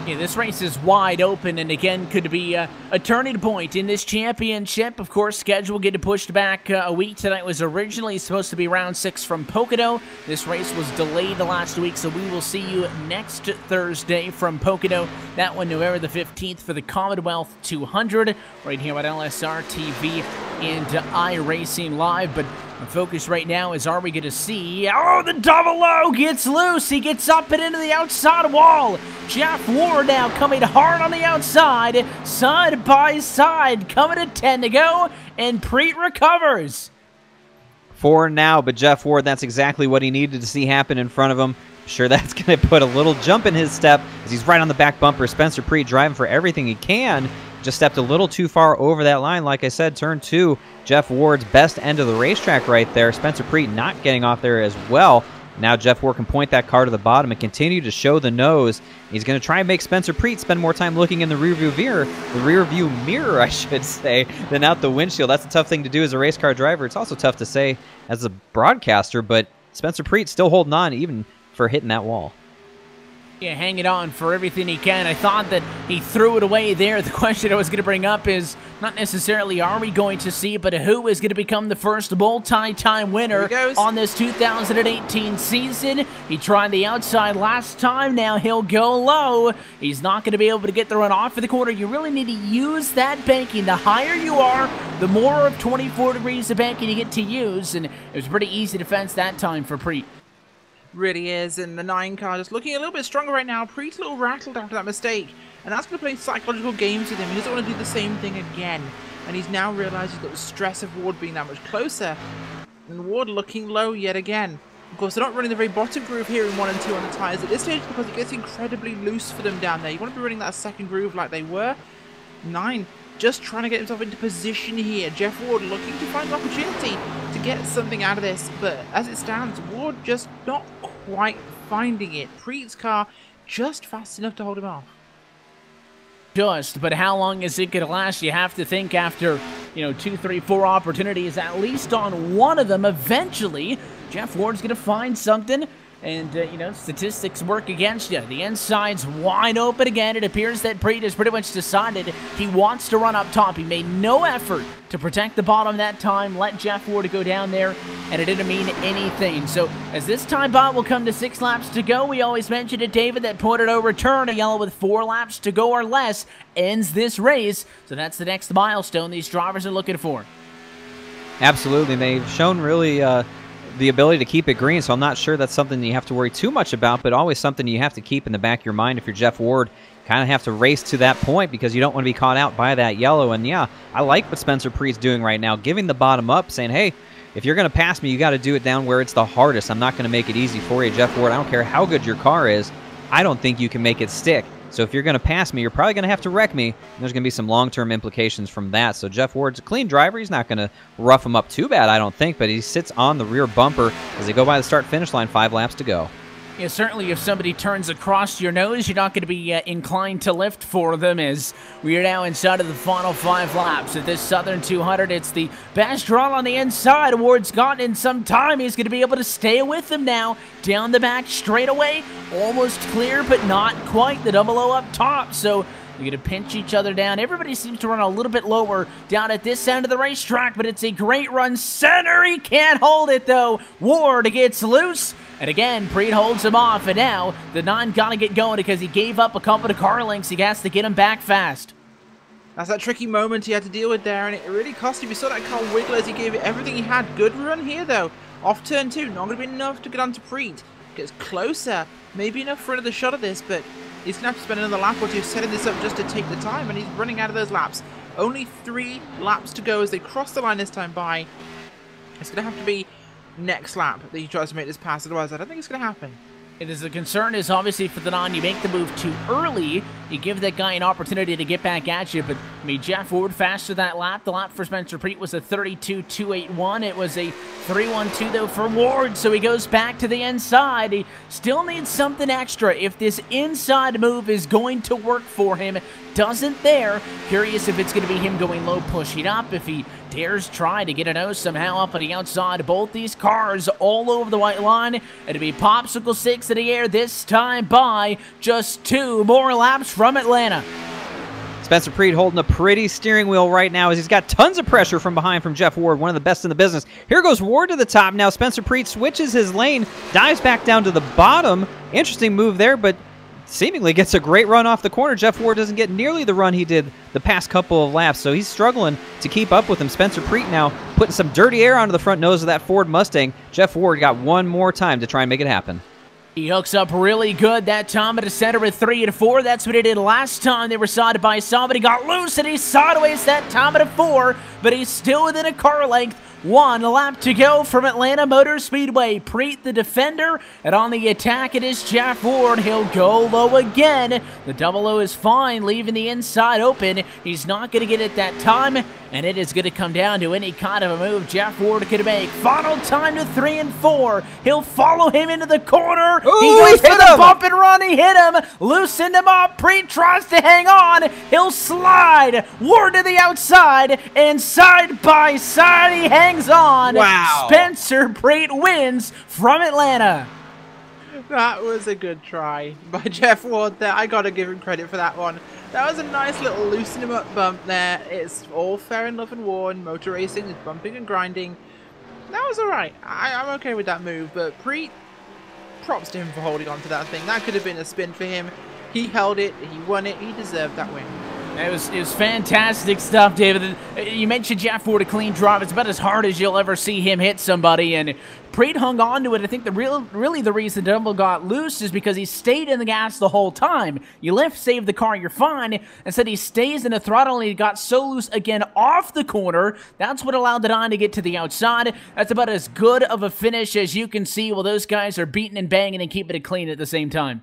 Yeah, this race is wide open, and again, could be a turning point in this championship. Of course, schedule getting pushed back a week. Tonight was originally supposed to be round 6 from Pocono. This race was delayed the last week, so we will see you next Thursday from Pocono. That one, November the 15th for the Commonwealth 200, right here at LSRTV and iRacing Live. But the focus right now is, are we going to see... Oh, the double O gets loose. He gets up and into the outside wall. Jeff Ward now coming hard on the outside. Side by side, coming to 10 to go. And Preet recovers. 4 now, but Jeff Ward, that's exactly what he needed to see happen in front of him. I'm sure that's going to put a little jump in his step as he's right on the back bumper. Spencer Preet driving for everything he can. Just stepped a little too far over that line. Like I said, turn 2, Jeff Ward's best end of the racetrack right there. Spencer Preet not getting off there as well. Now Jeff Ward can point that car to the bottom and continue to show the nose. He's going to try and make Spencer Preet spend more time looking in the rearview mirror, I should say, than out the windshield. That's a tough thing to do as a race car driver. It's also tough to say as a broadcaster, but Spencer Preet still holding on even for hitting that wall. Yeah, hanging on for everything he can. I thought that he threw it away there. The question I was going to bring up is not necessarily are we going to see, but who is going to become the first multi-time winner on this 2018 season. He tried the outside last time. Now he'll go low. He's not going to be able to get the run off of the corner. You really need to use that banking. The higher you are, the more of 24 degrees of banking you get to use, and it was a pretty easy defense that time for Preet. Really is, and the 9 car just looking a little bit stronger right now. Preet's a little rattled after that mistake, and that's going to play psychological games with him. He doesn't want to do the same thing again, and he's now realised he's got the stress of Ward being that much closer, and Ward looking low yet again. Of course, they're not running the very bottom groove here in 1 and 2 on the tyres at this stage because it gets incredibly loose for them down there. You want to be running that second groove like they were. 9 just trying to get himself into position here. Jeff Ward looking to find an opportunity to get something out of this, but as it stands, Ward just not quite finding it. Preet's car just fast enough to hold him off. But how long is it going to last? You have to think after, 2, 3, 4 opportunities, at least on one of them, eventually, Jeff Ward's going to find something. And, statistics work against you. The inside's wide open again. It appears that Preet has pretty much decided he wants to run up top. He made no effort to protect the bottom that time, let Jeff Ward go down there, and it didn't mean anything. So, as this time bot will come to 6 laps to go, we always mentioned it, David, that point of return, a yellow with 4 laps to go or less, ends this race. So that's the next milestone these drivers are looking for. Absolutely. They've shown really... the ability to keep it green, so I'm not sure that's something you have to worry too much about, but always something you have to keep in the back of your mind if you're Jeff Ward. Kind of have to race to that point because you don't want to be caught out by that yellow. And yeah, I like what Spencer Preet's doing right now, giving the bottom up, saying, hey, if you're going to pass me, you got to do it down where it's the hardest. I'm not going to make it easy for you, Jeff Ward. I don't care how good your car is. I don't think you can make it stick. So if you're going to pass me, you're probably going to have to wreck me. And there's going to be some long-term implications from that. So Jeff Ward's a clean driver. He's not going to rough him up too bad, I don't think. But he sits on the rear bumper as they go by the start-finish line, 5 laps to go. Yeah, certainly if somebody turns across your nose, you're not going to be inclined to lift for them, as we are now inside of the final 5 laps of this Southern 200. It's the best run on the inside. Ward's gotten in some time. He's going to be able to stay with them now. Down the back straightaway, almost clear, but not quite. The double O up top, so they're going to pinch each other down. Everybody seems to run a little bit lower down at this end of the racetrack, but it's a great run. Center, he can't hold it, though. Ward gets loose. And again, Preet holds him off, and now the 9 got to get going because he gave up a couple of car lengths. He has to get him back fast. That's that tricky moment he had to deal with there, and it really cost him. You saw that car wiggle as he gave it everything he had. Good run here, though. Off turn 2, not going to be enough to get onto Preet. Gets closer. Maybe enough for another shot of this, but he's going to have to spend another lap or 2 setting this up just to take the time, and he's running out of those laps. Only 3 laps to go as they cross the line this time by. It's going to have to be next lap that he tries to make this pass, otherwise I don't think it's going to happen. It is the concern is obviously for the 9, you make the move too early, you give that guy an opportunity to get back at you, but I mean, Jeff Ward faster that lap. The lap for Spencer Preet was a 32.281. It was a 3.12 though for Ward, so he goes back to the inside. He still needs something extra if this inside move is going to work for him. Doesn't there. Curious if it's going to be him going low, pushing up, if he dares try to get a nose somehow up on the outside. Both these cars all over the white line. It'll be Popsicle 6 in the air, this time by just 2 more laps from Atlanta. Spencer Preet holding a pretty steering wheel right now as he's got tons of pressure from behind from Jeff Ward, one of the best in the business. Here goes Ward to the top now. Spencer Preet switches his lane, dives back down to the bottom. Interesting move there, but seemingly gets a great run off the corner. Jeff Ward doesn't get nearly the run he did the past couple of laps, so he's struggling to keep up with him. Spencer Preet now putting some dirty air onto the front nose of that Ford Mustang. Jeff Ward got one more time to try and make it happen. He hooks up really good that time at the center with 3 and 4. That's what he did last time they were side by side, but he got loose and he's sideways that time at a 4, but he's still within a car length. 1 lap to go from Atlanta Motor Speedway. Preet the defender, and on the attack it is Jeff Ward. He'll go low again. The double O is fine, leaving the inside open. He's not going to get it that time, and it is going to come down to any kind of a move Jeff Ward could make. Final time to 3 and 4. He'll follow him into the corner. Ooh, he goes he for hit the him. bump and run. He hit him, loosened him up. Preet tries to hang on. He'll slide. Ward to the outside, and side by side he hangs on. Wow. Spencer Preet wins from Atlanta. That was a good try by Jeff Ward there. I gotta give him credit for that one. That was a nice little loosen him up bump there. It's all fair in love and war. In motor racing is bumping and grinding. That was alright. I'm okay with that move, but Preet, props to him for holding on to that thing. That could have been a spin for him. He held it, he won it, he deserved that win. It was fantastic stuff, David. You mentioned Jeff Ward, a clean drive. It's about as hard as you'll ever see him hit somebody, and Preet hung on to it. I think really the reason Dumble got loose is because he stayed in the gas the whole time. You lift, save the car, you're fine. Instead, he stays in the throttle, and he got so loose again off the corner. That's what allowed the Don to get to the outside. That's about as good of a finish as you can see while those guys are beating and banging and keeping it clean at the same time.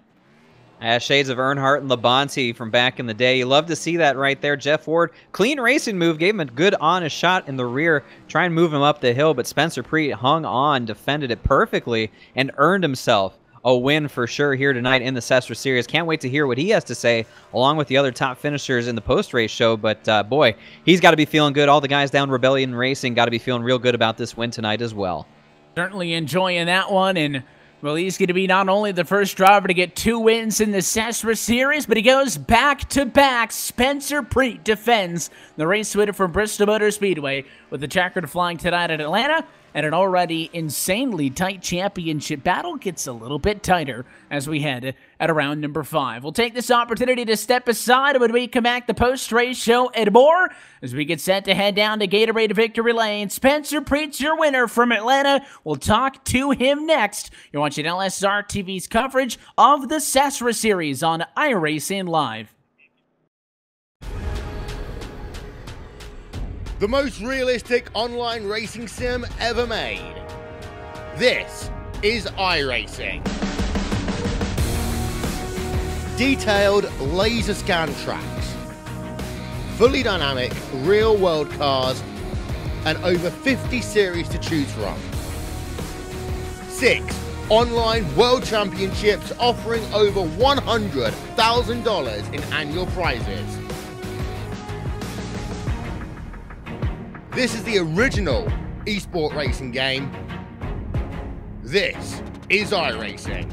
Shades of Earnhardt and Labonte from back in the day. You love to see that right there. Jeff Ward, clean racing move, gave him a good honest shot in the rear, try and move him up the hill, but Spencer Preet hung on, defended it perfectly, and earned himself a win for sure here tonight in the SESRA Series. Can't wait to hear what he has to say, along with the other top finishers in the post-race show, but boy, he's got to be feeling good. All the guys down Rebellion Racing got to be feeling real good about this win tonight as well. Certainly enjoying that one, and well, he's going to be not only the first driver to get 2 wins in the SESRA Series, but he goes back-to-back. Spencer Preet defends the race winner from Bristol Motor Speedway with the checkered flying tonight at Atlanta, and an already insanely tight championship battle gets a little bit tighter as we head at around number 5. We'll take this opportunity to step aside when we come back the post-race show and more as we get set to head down to Gatorade Victory Lane. Spencer Preet's your winner from Atlanta. We'll talk to him next. You're watching LSRTV's coverage of the SESRA Series on iRacing Live. The most realistic online racing sim ever made. This is iRacing. Detailed laser scan tracks, fully dynamic real-world cars, and over 50 series to choose from. 6 online world championships offering over $100,000 in annual prizes. This is the original esport racing game. This is iRacing.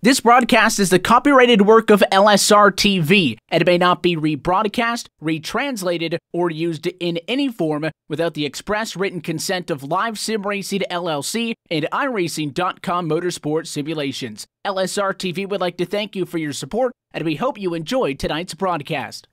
This broadcast is the copyrighted work of LSRTV, and it may not be rebroadcast, retranslated, or used in any form without the express written consent of Live Sim Racing LLC and iRacing.com Motorsport Simulations. LSRTV would like to thank you for your support, and we hope you enjoyed tonight's broadcast.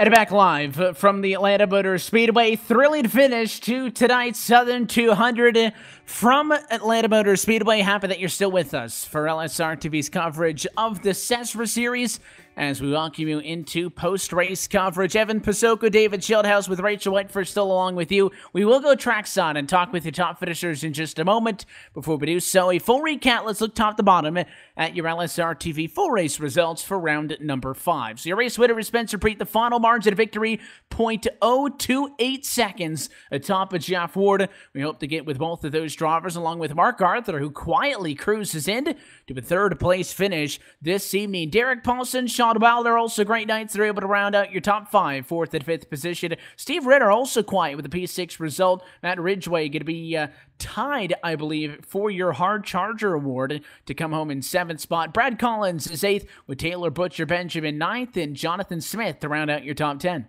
And back live from the Atlanta Motor Speedway. Thrilling finish to tonight's Southern 200 from Atlanta Motor Speedway. Happy that you're still with us for LSRTV's coverage of the SESRA Series as we welcome you into post-race coverage. Evan Pasoko, David Shieldhouse with Rachel Whiteford still along with you. We will go trackside and talk with your top finishers in just a moment. Before we do so, a full recap. Let's look top to bottom at your LSRTV full race results for round number 5. So your race winner is Spencer Preet, the final margin of victory, 0.028 seconds atop of Jeff Ward. We hope to get with both of those drivers along with Mark Arthur, who quietly cruises in to a third place finish this evening. Derek Paulson, Sean Wilder, also great nights. They're able to round out your top 5, 4th and 5th position. Steve Ritter also quiet with a P6 result. Matt Ridgway going to be tied, I believe, for your Hard Charger Award to come home in 7th spot. Brad Collins is 8th with Taylor Butcher Benjamin 9th and Jonathan Smith to round out your top 10.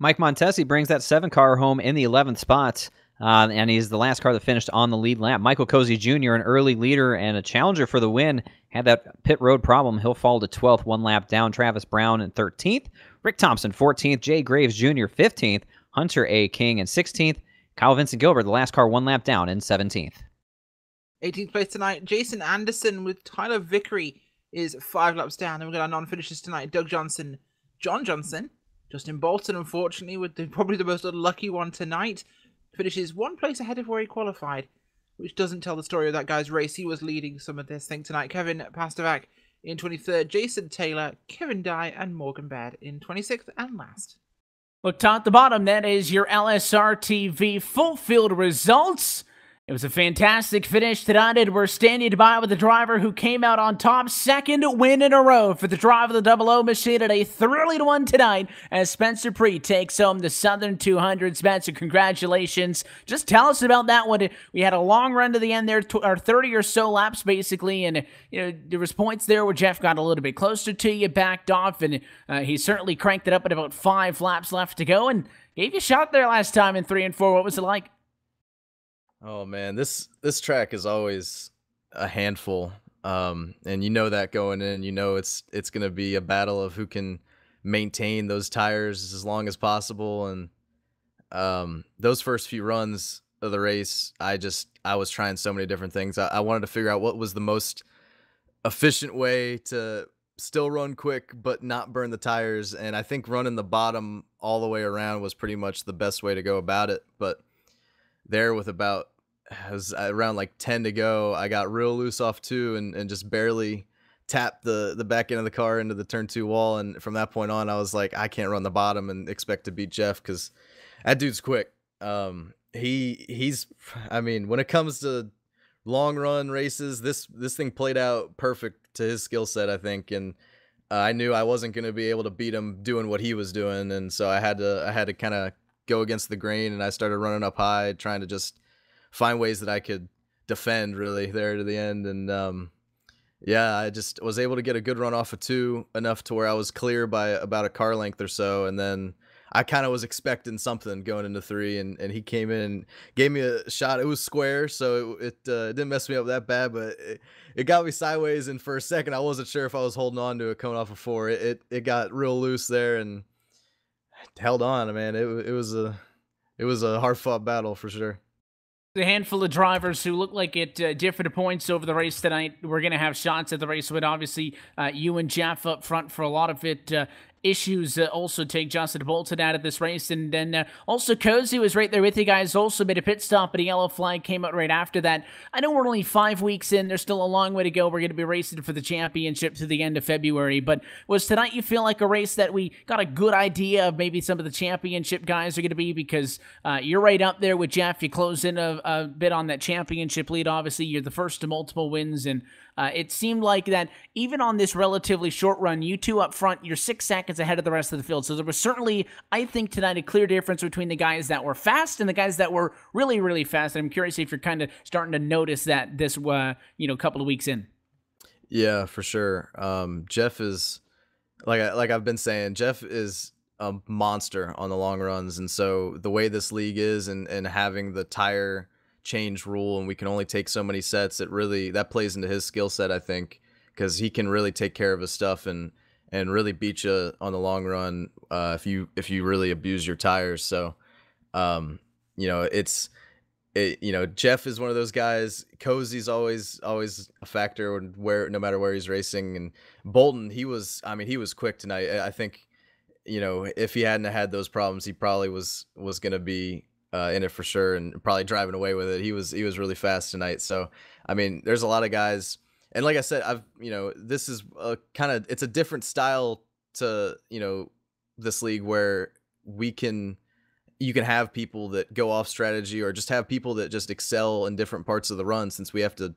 Mike Montesi brings that 7 car home in the 11th spot. And he's the last car that finished on the lead lap. Michael Cozy Jr., an early leader and a challenger for the win, had that pit road problem. He'll fall to 12th, 1 lap down. Travis Brown in 13th. Rick Thompson, 14th. Jay Graves Jr., 15th. Hunter A. King in 16th. Kyle Vincent Gilbert, the last car, 1 lap down in 17th. 18th place tonight, Jason Anderson with Tyler Vickery is 5 laps down. Then we've got our non-finishers tonight, Doug Johnson, John Johnson, Justin Bolton, unfortunately, with probably the most unlucky one tonight. Finishes 1 place ahead of where he qualified, which doesn't tell the story of that guy's race. He was leading some of this thing tonight. Kevin Pastervac in 23rd, Jason Taylor, Kevin Dye, and Morgan Baird in 26th and last. Look, top to bottom, that is your LSRTV full field results. It was a fantastic finish tonight, and we're standing by with the driver who came out on top. 2nd win in a row for the drive of the 00 machine, at a thrilling one tonight as Spencer Preet takes home the Southern 200. Spencer, congratulations. Just tell us about that one. We had a long run to the end there, 30 or so laps basically, and there was points there where Jeff got a little bit closer to you, backed off, and he certainly cranked it up at about 5 laps left to go and gave you a shot there last time in 3 and 4. What was it like? Oh man, this track is always a handful, and you know that going in. You know it's gonna be a battle of who can maintain those tires as long as possible. And those first few runs of the race, I was trying so many different things. I wanted to figure out what was the most efficient way to still run quick but not burn the tires, and I think running the bottom all the way around was pretty much the best way to go about it. But there, with about around like 10 to go, I got real loose off 2 and just barely tapped the back end of the car into the turn 2 wall. And from that point on, I was like, I can't run the bottom and expect to beat Jeff, because that dude's quick. He's I mean, when it comes to long run races, this thing played out perfect to his skill set, I think. And I knew I wasn't going to be able to beat him doing what he was doing, and so I had to kind of go against the grain, and I started running up high, trying to just find ways that I could defend really there to the end. And yeah, I just was able to get a good run off of 2, enough to where I was clear by about a car length or so. And then I kind of was expecting something going into 3, and he came in and gave me a shot. It was square, so it didn't mess me up that bad, but it got me sideways. And for a second, I wasn't sure if I was holding on to it coming off of 4. It got real loose there and held on, man. It was a hard-fought battle for sure. A handful of drivers who look like at different points over the race tonight. We're going to have shots at the race, but obviously you and Jeff up front for a lot of it. Issues also take Justin Bolton out of this race. And then also Cozy was right there with you guys, also made a pit stop, but a yellow flag came out right after that. I know we're only 5 weeks in. There's still a long way to go. We're going to be racing for the championship to the end of February. But was tonight, you feel like a race that we got a good idea of maybe some of the championship guys are going to be? Because you're right up there with Jeff. You close in a bit on that championship lead. Obviously, you're the first to multiple wins. And it seemed like that even on this relatively short run, you two up front, you're 6 seconds ahead of the rest of the field. So there was certainly, I think, tonight a clear difference between the guys that were fast and the guys that were really, really fast. And I'm curious if you're kind of starting to notice that this, couple of weeks in. Yeah, for sure. Jeff is like I've been saying, Jeff is a monster on the long runs, and so the way this league is, and having the tire change rule, and we can only take so many sets, that plays into his skill set, I think, because he can really take care of his stuff and really beat you on the long run if you really abuse your tires. So, Jeff is one of those guys. Cozy's always a factor no matter where he's racing. And Bolton, he was quick tonight. I think, if he hadn't had those problems, he probably was going to be in it for sure, and probably driving away with it. He was really fast tonight. So, I mean, there's a lot of guys, and like I said, this is it's a different style to, this league where you can have people that go off strategy, or just have people that just excel in different parts of the run, since we have to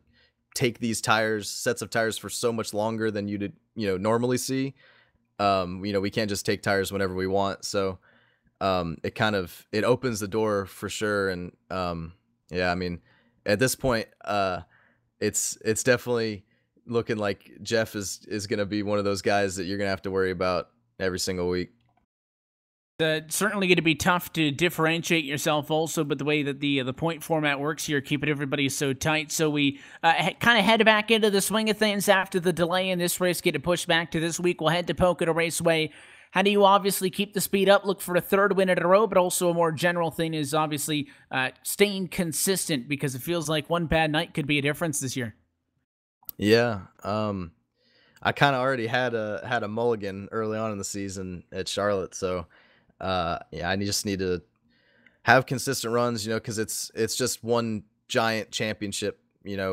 take these sets of tires for so much longer than you'd, normally see. We can't just take tires whenever we want. So, it opens the door for sure. And, yeah, I mean, at this point, it's definitely looking like Jeff is going to be one of those guys that you're going to have to worry about every single week. Certainly going to be tough to differentiate yourself also, but the way that the point format works here, keeping everybody so tight. So we kind of head back into the swing of things after the delay in this race, getting pushed back to this week. We'll head to Pocono Raceway. How do you obviously keep the speed up, look for a third win in a row, but also a more general thing is obviously staying consistent, because it feels like one bad night could be a difference this year. Yeah. I kind of already had a mulligan early on in the season at Charlotte. So, I just need to have consistent runs, because it's just one giant championship,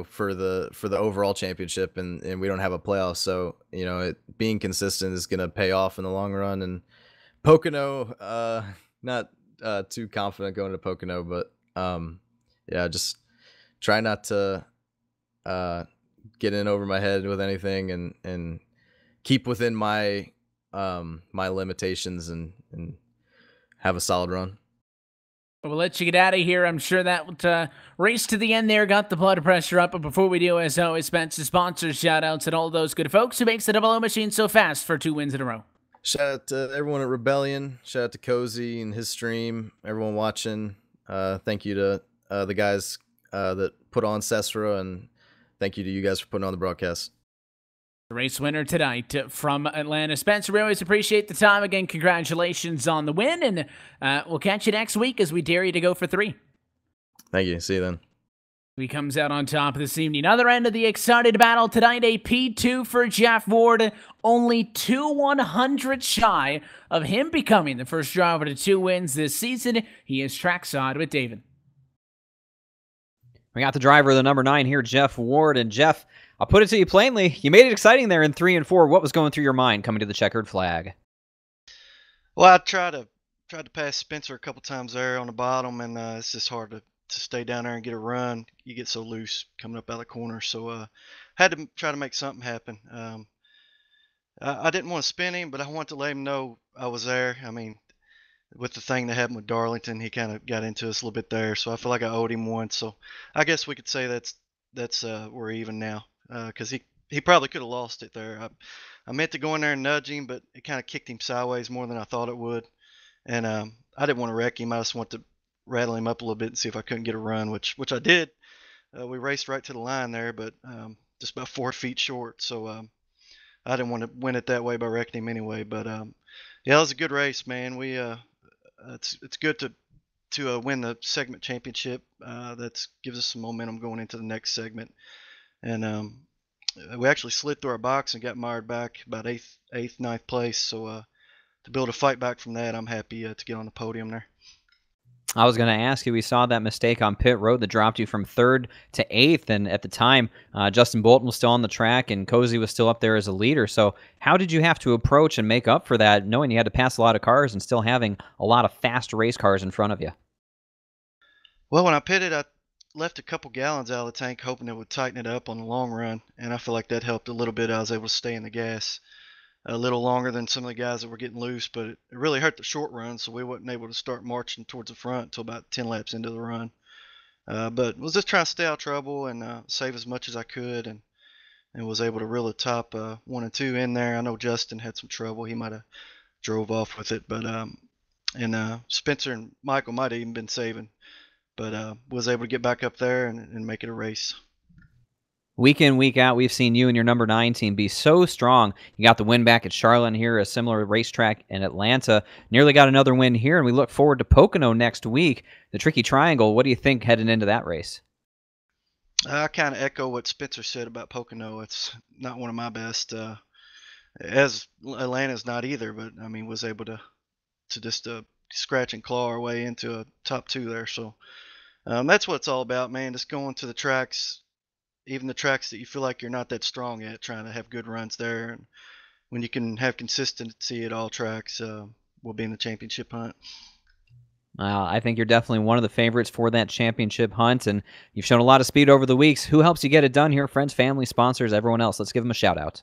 for the overall championship, and we don't have a playoff. So, being consistent is going to pay off in the long run. And Pocono, not too confident going to Pocono, but just try not to get in over my head with anything, and keep within my my limitations, and have a solid run. We'll let you get out of here. I'm sure that race to the end there got the blood pressure up. But before we do, as always, Spencer, sponsors, shout-outs, and all those good folks who makes the Double O Machine so fast for 2 wins in a row. Shout out to everyone at Rebellion. Shout out to Cozy and his stream. Everyone watching. Thank you to the guys that put on SESRA, and thank you to you guys for putting on the broadcast. The race winner tonight from Atlanta. Spencer, we always appreciate the time. Again, congratulations on the win, and we'll catch you next week as we dare you to go for 3. Thank you. See you then. He comes out on top this evening. Other end of the excited battle tonight, a P2 for Jeff Ward. Only 2/100 shy of him becoming the first driver to 2 wins this season. He is trackside with David. We got the driver of the number 9 here, Jeff Ward. And Jeff, I'll put it to you plainly, you made it exciting there in 3 and 4. What was going through your mind coming to the checkered flag? Well, I tried to pass Spencer a couple times there on the bottom, and it's just hard to stay down there and get a run. You get so loose coming up out of the corner. So had to try to make something happen. I didn't want to spin him, but I wanted to let him know I was there. I mean, with the thing that happened with Darlington, he kind of got into us a little bit there. So I feel like I owed him one. So I guess we could say that's we're even now, because he probably could have lost it there. I meant to go in there and nudge him, but it kind of kicked him sideways more than I thought it would. And I didn't want to wreck him. I just wanted to rattle him up a little bit and see if I couldn't get a run, which I did. We raced right to the line there, but just about 4 feet short. So I didn't want to win it that way by wrecking him anyway. But yeah, it was a good race, man. We it's good to win the segment championship. That gives us some momentum going into the next segment. And we actually slid through our box and got mired back about eighth, ninth place. So to be able to fight back from that, I'm happy to get on the podium there. I was going to ask you, we saw that mistake on pit road that dropped you from 3rd to 8th, and at the time, Justin Bolton was still on the track, and Cozy was still up there as a leader. So how did you have to approach and make up for that, knowing you had to pass a lot of cars and still having a lot of fast race cars in front of you? Well, when I pitted, left a couple gallons out of the tank, hoping it would tighten it up on the long run, and I feel like that helped a little bit. I was able to stay in the gas a little longer than some of the guys that were getting loose, but it really hurt the short run, so we wasn't able to start marching towards the front until about 10 laps into the run. But was just trying to stay out of trouble and save as much as I could, and was able to reel the top 1 and 2 in there. I know Justin had some trouble; he might have drove off with it, but and Spencer and Michael might have even been saving, but was able to get back up there and make it a race. Week in, week out, we've seen you and your number 9 team be so strong. You got the win back at Charlotte here, a similar racetrack in Atlanta. Nearly got another win here, and we look forward to Pocono next week. The Tricky Triangle, what do you think heading into that race? I kind of echo what Spencer said about Pocono. It's not one of my best. As Atlanta's not either, but I mean, was able to just scratch and claw our way into a top 2 there. So that's what it's all about, man. Just going to the tracks, even the tracks that you feel like you're not that strong at, trying to have good runs there. And when you can have consistency at all tracks, we'll be in the championship hunt. I think you're definitely one of the favorites for that championship hunt, and you've shown a lot of speed over the weeks. Who helps you get it done here? Friends, family, sponsors, everyone else. Let's give them a shout-out.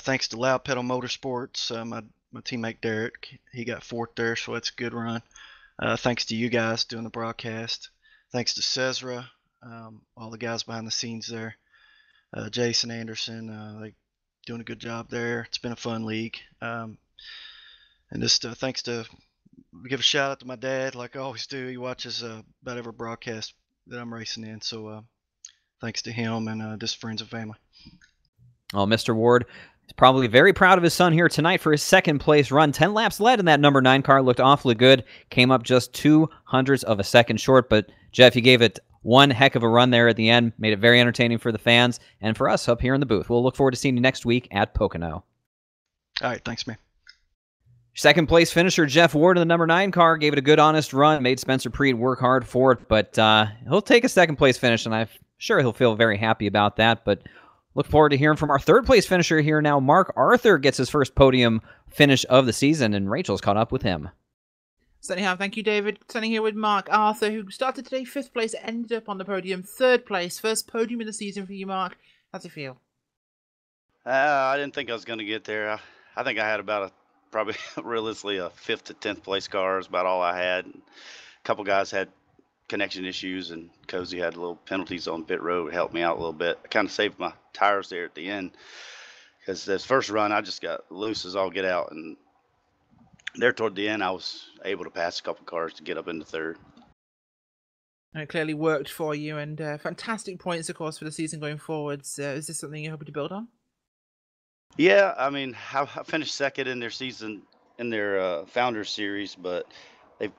Thanks to Loud Pedal Motorsports, my teammate Derek, he got 4th there, so that's a good run. Thanks to you guys doing the broadcast. Thanks to SESRA, all the guys behind the scenes there. Jason Anderson, they doing a good job there. It's been a fun league. And just thanks to give a shout out to my dad, like I always do. He watches about every broadcast that I'm racing in, so thanks to him and just friends and family. Oh, Mr. Ward is probably very proud of his son here tonight for his 2nd place run. 10 laps led in that number 9 car. Looked awfully good. Came up just 0.02 of a second short. But, Jeff, you gave it one heck of a run there at the end. Made it very entertaining for the fans and for us up here in the booth. We'll look forward to seeing you next week at Pocono. All right, thanks, man. 2nd place finisher Jeff Ward in the number 9 car gave it a good, honest run. Made Spencer Preet work hard for it. But he'll take a 2nd place finish, and I'm sure he'll feel very happy about that. But look forward to hearing from our 3rd place finisher here now. Mark Arthur gets his first podium finish of the season, and Rachel's caught up with him. Certainly have. Thank you, David. Standing here with Mark Arthur, who started today 5th place, ended up on the podium, 3rd place. First podium of the season for you, Mark. How's it feel? I didn't think I was going to get there. I think I had about probably realistically a 5th to 10th place car is about all I had. A couple guys had connection issues, and Cozy had little penalties on pit road. It helped me out a little bit. I kind of saved my tires there at the end because this first run I just got loose as all get out, and there toward the end I was able to pass a couple cars to get up into 3rd. And it clearly worked for you, and fantastic points, of course, for the season going forwards. Is this something you're hoping to build on? Yeah, I mean, I finished 2nd in their season, in their Founders Series, but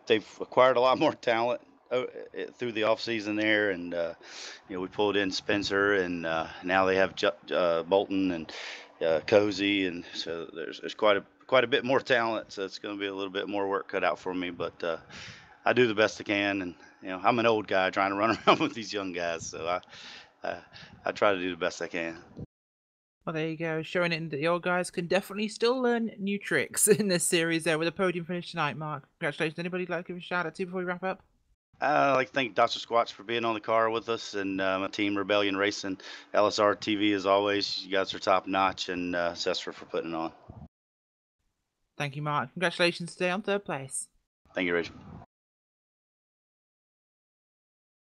they've acquired a lot more talent through the off season there, and we pulled in Spencer, and now they have Bolton and Cozy, and so there's quite a bit more talent. So it's going to be a little bit more work cut out for me, but I do the best I can, and I'm an old guy trying to run around with these young guys, so I try to do the best I can. Well, there you go, showing it that your guys can definitely still learn new tricks in this series there with a podium finish tonight, Mark. Congratulations. Anybody like to give a shout out to before we wrap up? I'd like to thank Dr. Squatch for being on the car with us, and my team, Rebellion Racing, LSRTV as always. You guys are top notch, and SESRA for putting it on. Thank you, Mark. Congratulations today on 3rd place. Thank you, Rachel.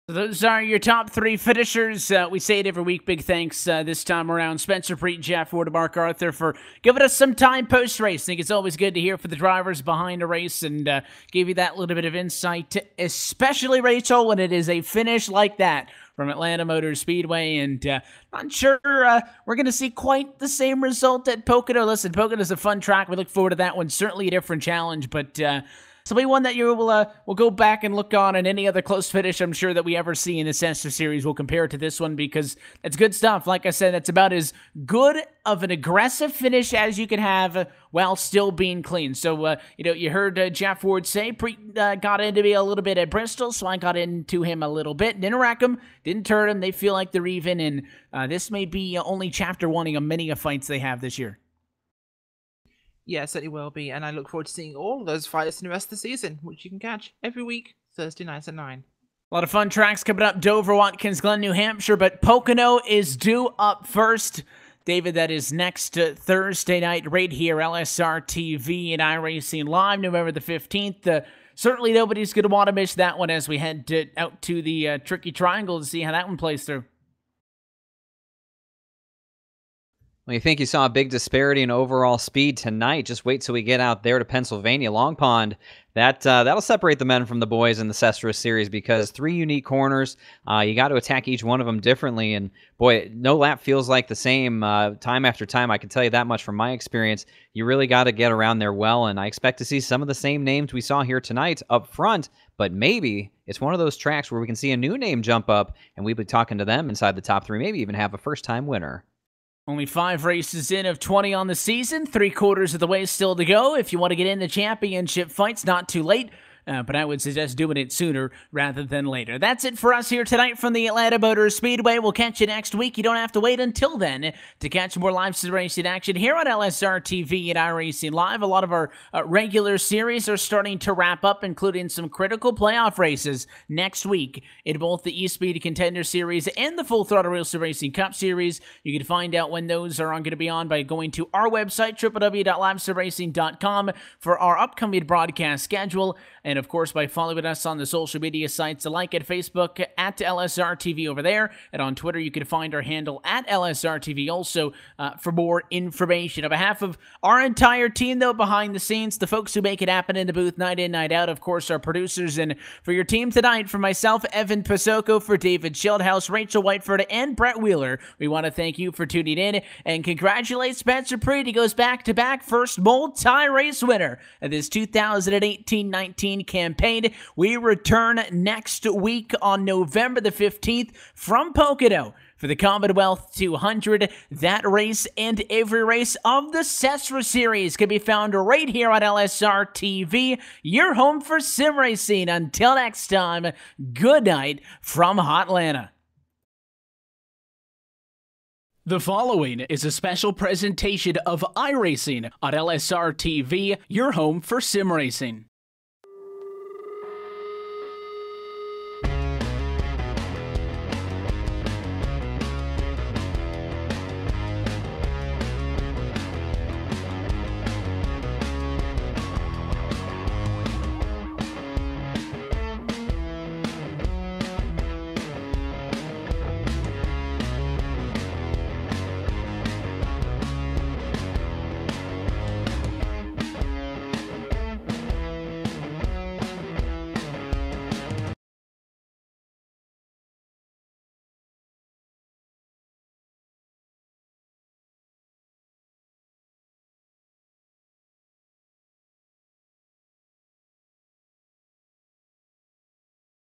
So those are your top 3 finishers. We say it every week. Big thanks this time around. Spencer Preet, Jeff Ward, and Mark Arthur for giving us some time post-race. I think it's always good to hear from the drivers behind a race and give you that little bit of insight, especially, Rachel, when it is a finish like that from Atlanta Motor Speedway. And not sure we're going to see quite the same result at Pocono. Listen, Pocono is a fun track. We look forward to that one. Certainly a different challenge, but Somebody one that you will go back and look on, and any other close finish I'm sure that we ever see in the SESRA series will compare to this one, because it's good stuff. Like I said, it's about as good of an aggressive finish as you can have while still being clean. So, you heard Jeff Ward say, got into me a little bit at Bristol, so I got into him a little bit. Didn't wreck him, didn't turn him. They feel like they're even, and this may be only chapter 1 of many fights they have this year. Yeah, certainly will be, and I look forward to seeing all of those fights in the rest of the season, which you can catch every week, Thursday nights at 9. A lot of fun tracks coming up. Dover, Watkins Glen, New Hampshire, but Pocono is due up first. David, that is next Thursday night right here, LSRTV and iRacing Live, November the 15th. Certainly nobody's going to want to miss that one as we head out to the Tricky Triangle to see how that one plays through. Well, you think you saw a big disparity in overall speed tonight. Just wait till we get out there to Pennsylvania. Long Pond, that'll separate the men from the boys in the SESRA series because 3 unique corners. You got to attack each one of them differently. And, boy, no lap feels like the same time after time. I can tell you that much from my experience. You really got to get around there well, and I expect to see some of the same names we saw here tonight up front, but maybe it's one of those tracks where we can see a new name jump up, and we'll be talking to them inside the top 3, maybe even have a first-time winner. Only 5 races in of 20 on the season, 3/4 of the way still to go. If you want to get in the championship fights, not too late. But I would suggest doing it sooner rather than later. That's it for us here tonight from the Atlanta Motor Speedway. We'll catch you next week. You don't have to wait until then to catch more live racing action here on LSRTV and iRacing Live. A lot of our regular series are starting to wrap up, including some critical playoff races next week in both the eSpeed Contender Series and the Full Throttle Real Racing Cup Series. You can find out when those are going to be on by going to our website, www.livesurracing.com, for our upcoming broadcast schedule. And, of course, by following us on the social media sites like at Facebook at LSRTV over there, and on Twitter you can find our handle at LSRTV also for more information. On behalf of our entire team, though, behind the scenes, the folks who make it happen in the booth night in, night out, of course, our producers, and for your team tonight, for myself, Evan Pasoko, for David Schildhouse, Rachel Whiteford, and Brett Wheeler, we want to thank you for tuning in and congratulate Spencer Preet. He goes back-to-back first multi-race winner of this 2018-19 campaign. We return next week on November the 15th from Pocono for the Commonwealth 200. That race and every race of the SESRA series can be found right here on LSR TV, your home for sim racing. Until next time, good night from Hotlanta. The following is a special presentation of iRacing on LSR TV, your home for sim racing.